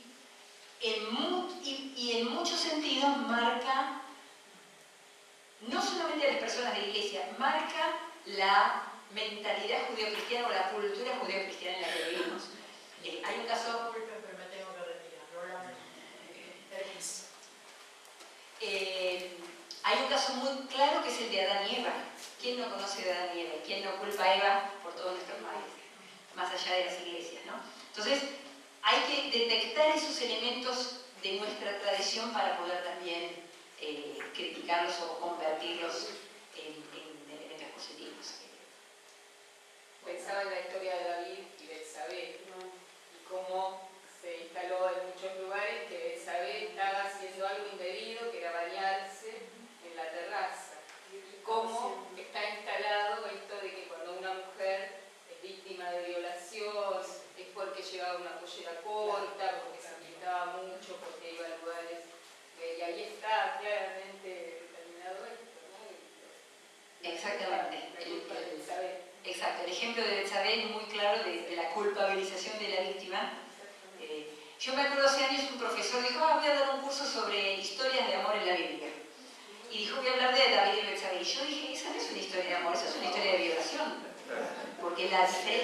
en muchos sentidos marca, no solamente a las personas de la iglesia, marca la mentalidad judeocristiana o la cultura judeocristiana en la que vivimos. Hay un caso... Pero me tengo que retirar. Permiso. Hay un caso muy claro que es el de Adán y Eva. ¿Quién no conoce de Adán y Eva? ¿Quién no culpa a Eva por todos nuestros males? Más allá de las iglesias, ¿no? Entonces, hay que detectar esos elementos de nuestra tradición para poder también criticarlos o convertirlos en elementos positivos. Pensaba en la historia de David y Betsabé, y cómo se instaló en muchos lugares que Betsabé estaba haciendo algo indebido, que era bañarse en la terraza. Cómo está instalado esto de que cuando una mujer es víctima de violación es porque llevaba una pollera corta, porque se pintaba mucho, porque iba a lugares, y ahí está claramente determinado esto, ¿no? Exactamente. La culpa de Betsabé. Exacto, el ejemplo de Betsabé es muy claro de la culpabilización de la víctima. Yo me acuerdo hace años un profesor dijo, voy a dar un curso sobre historias de amor en la Biblia. Y dijo, voy a hablar de David y Betsabé. Y yo dije, esa no es una historia de amor, esa es una historia de violación. Porque la diferencia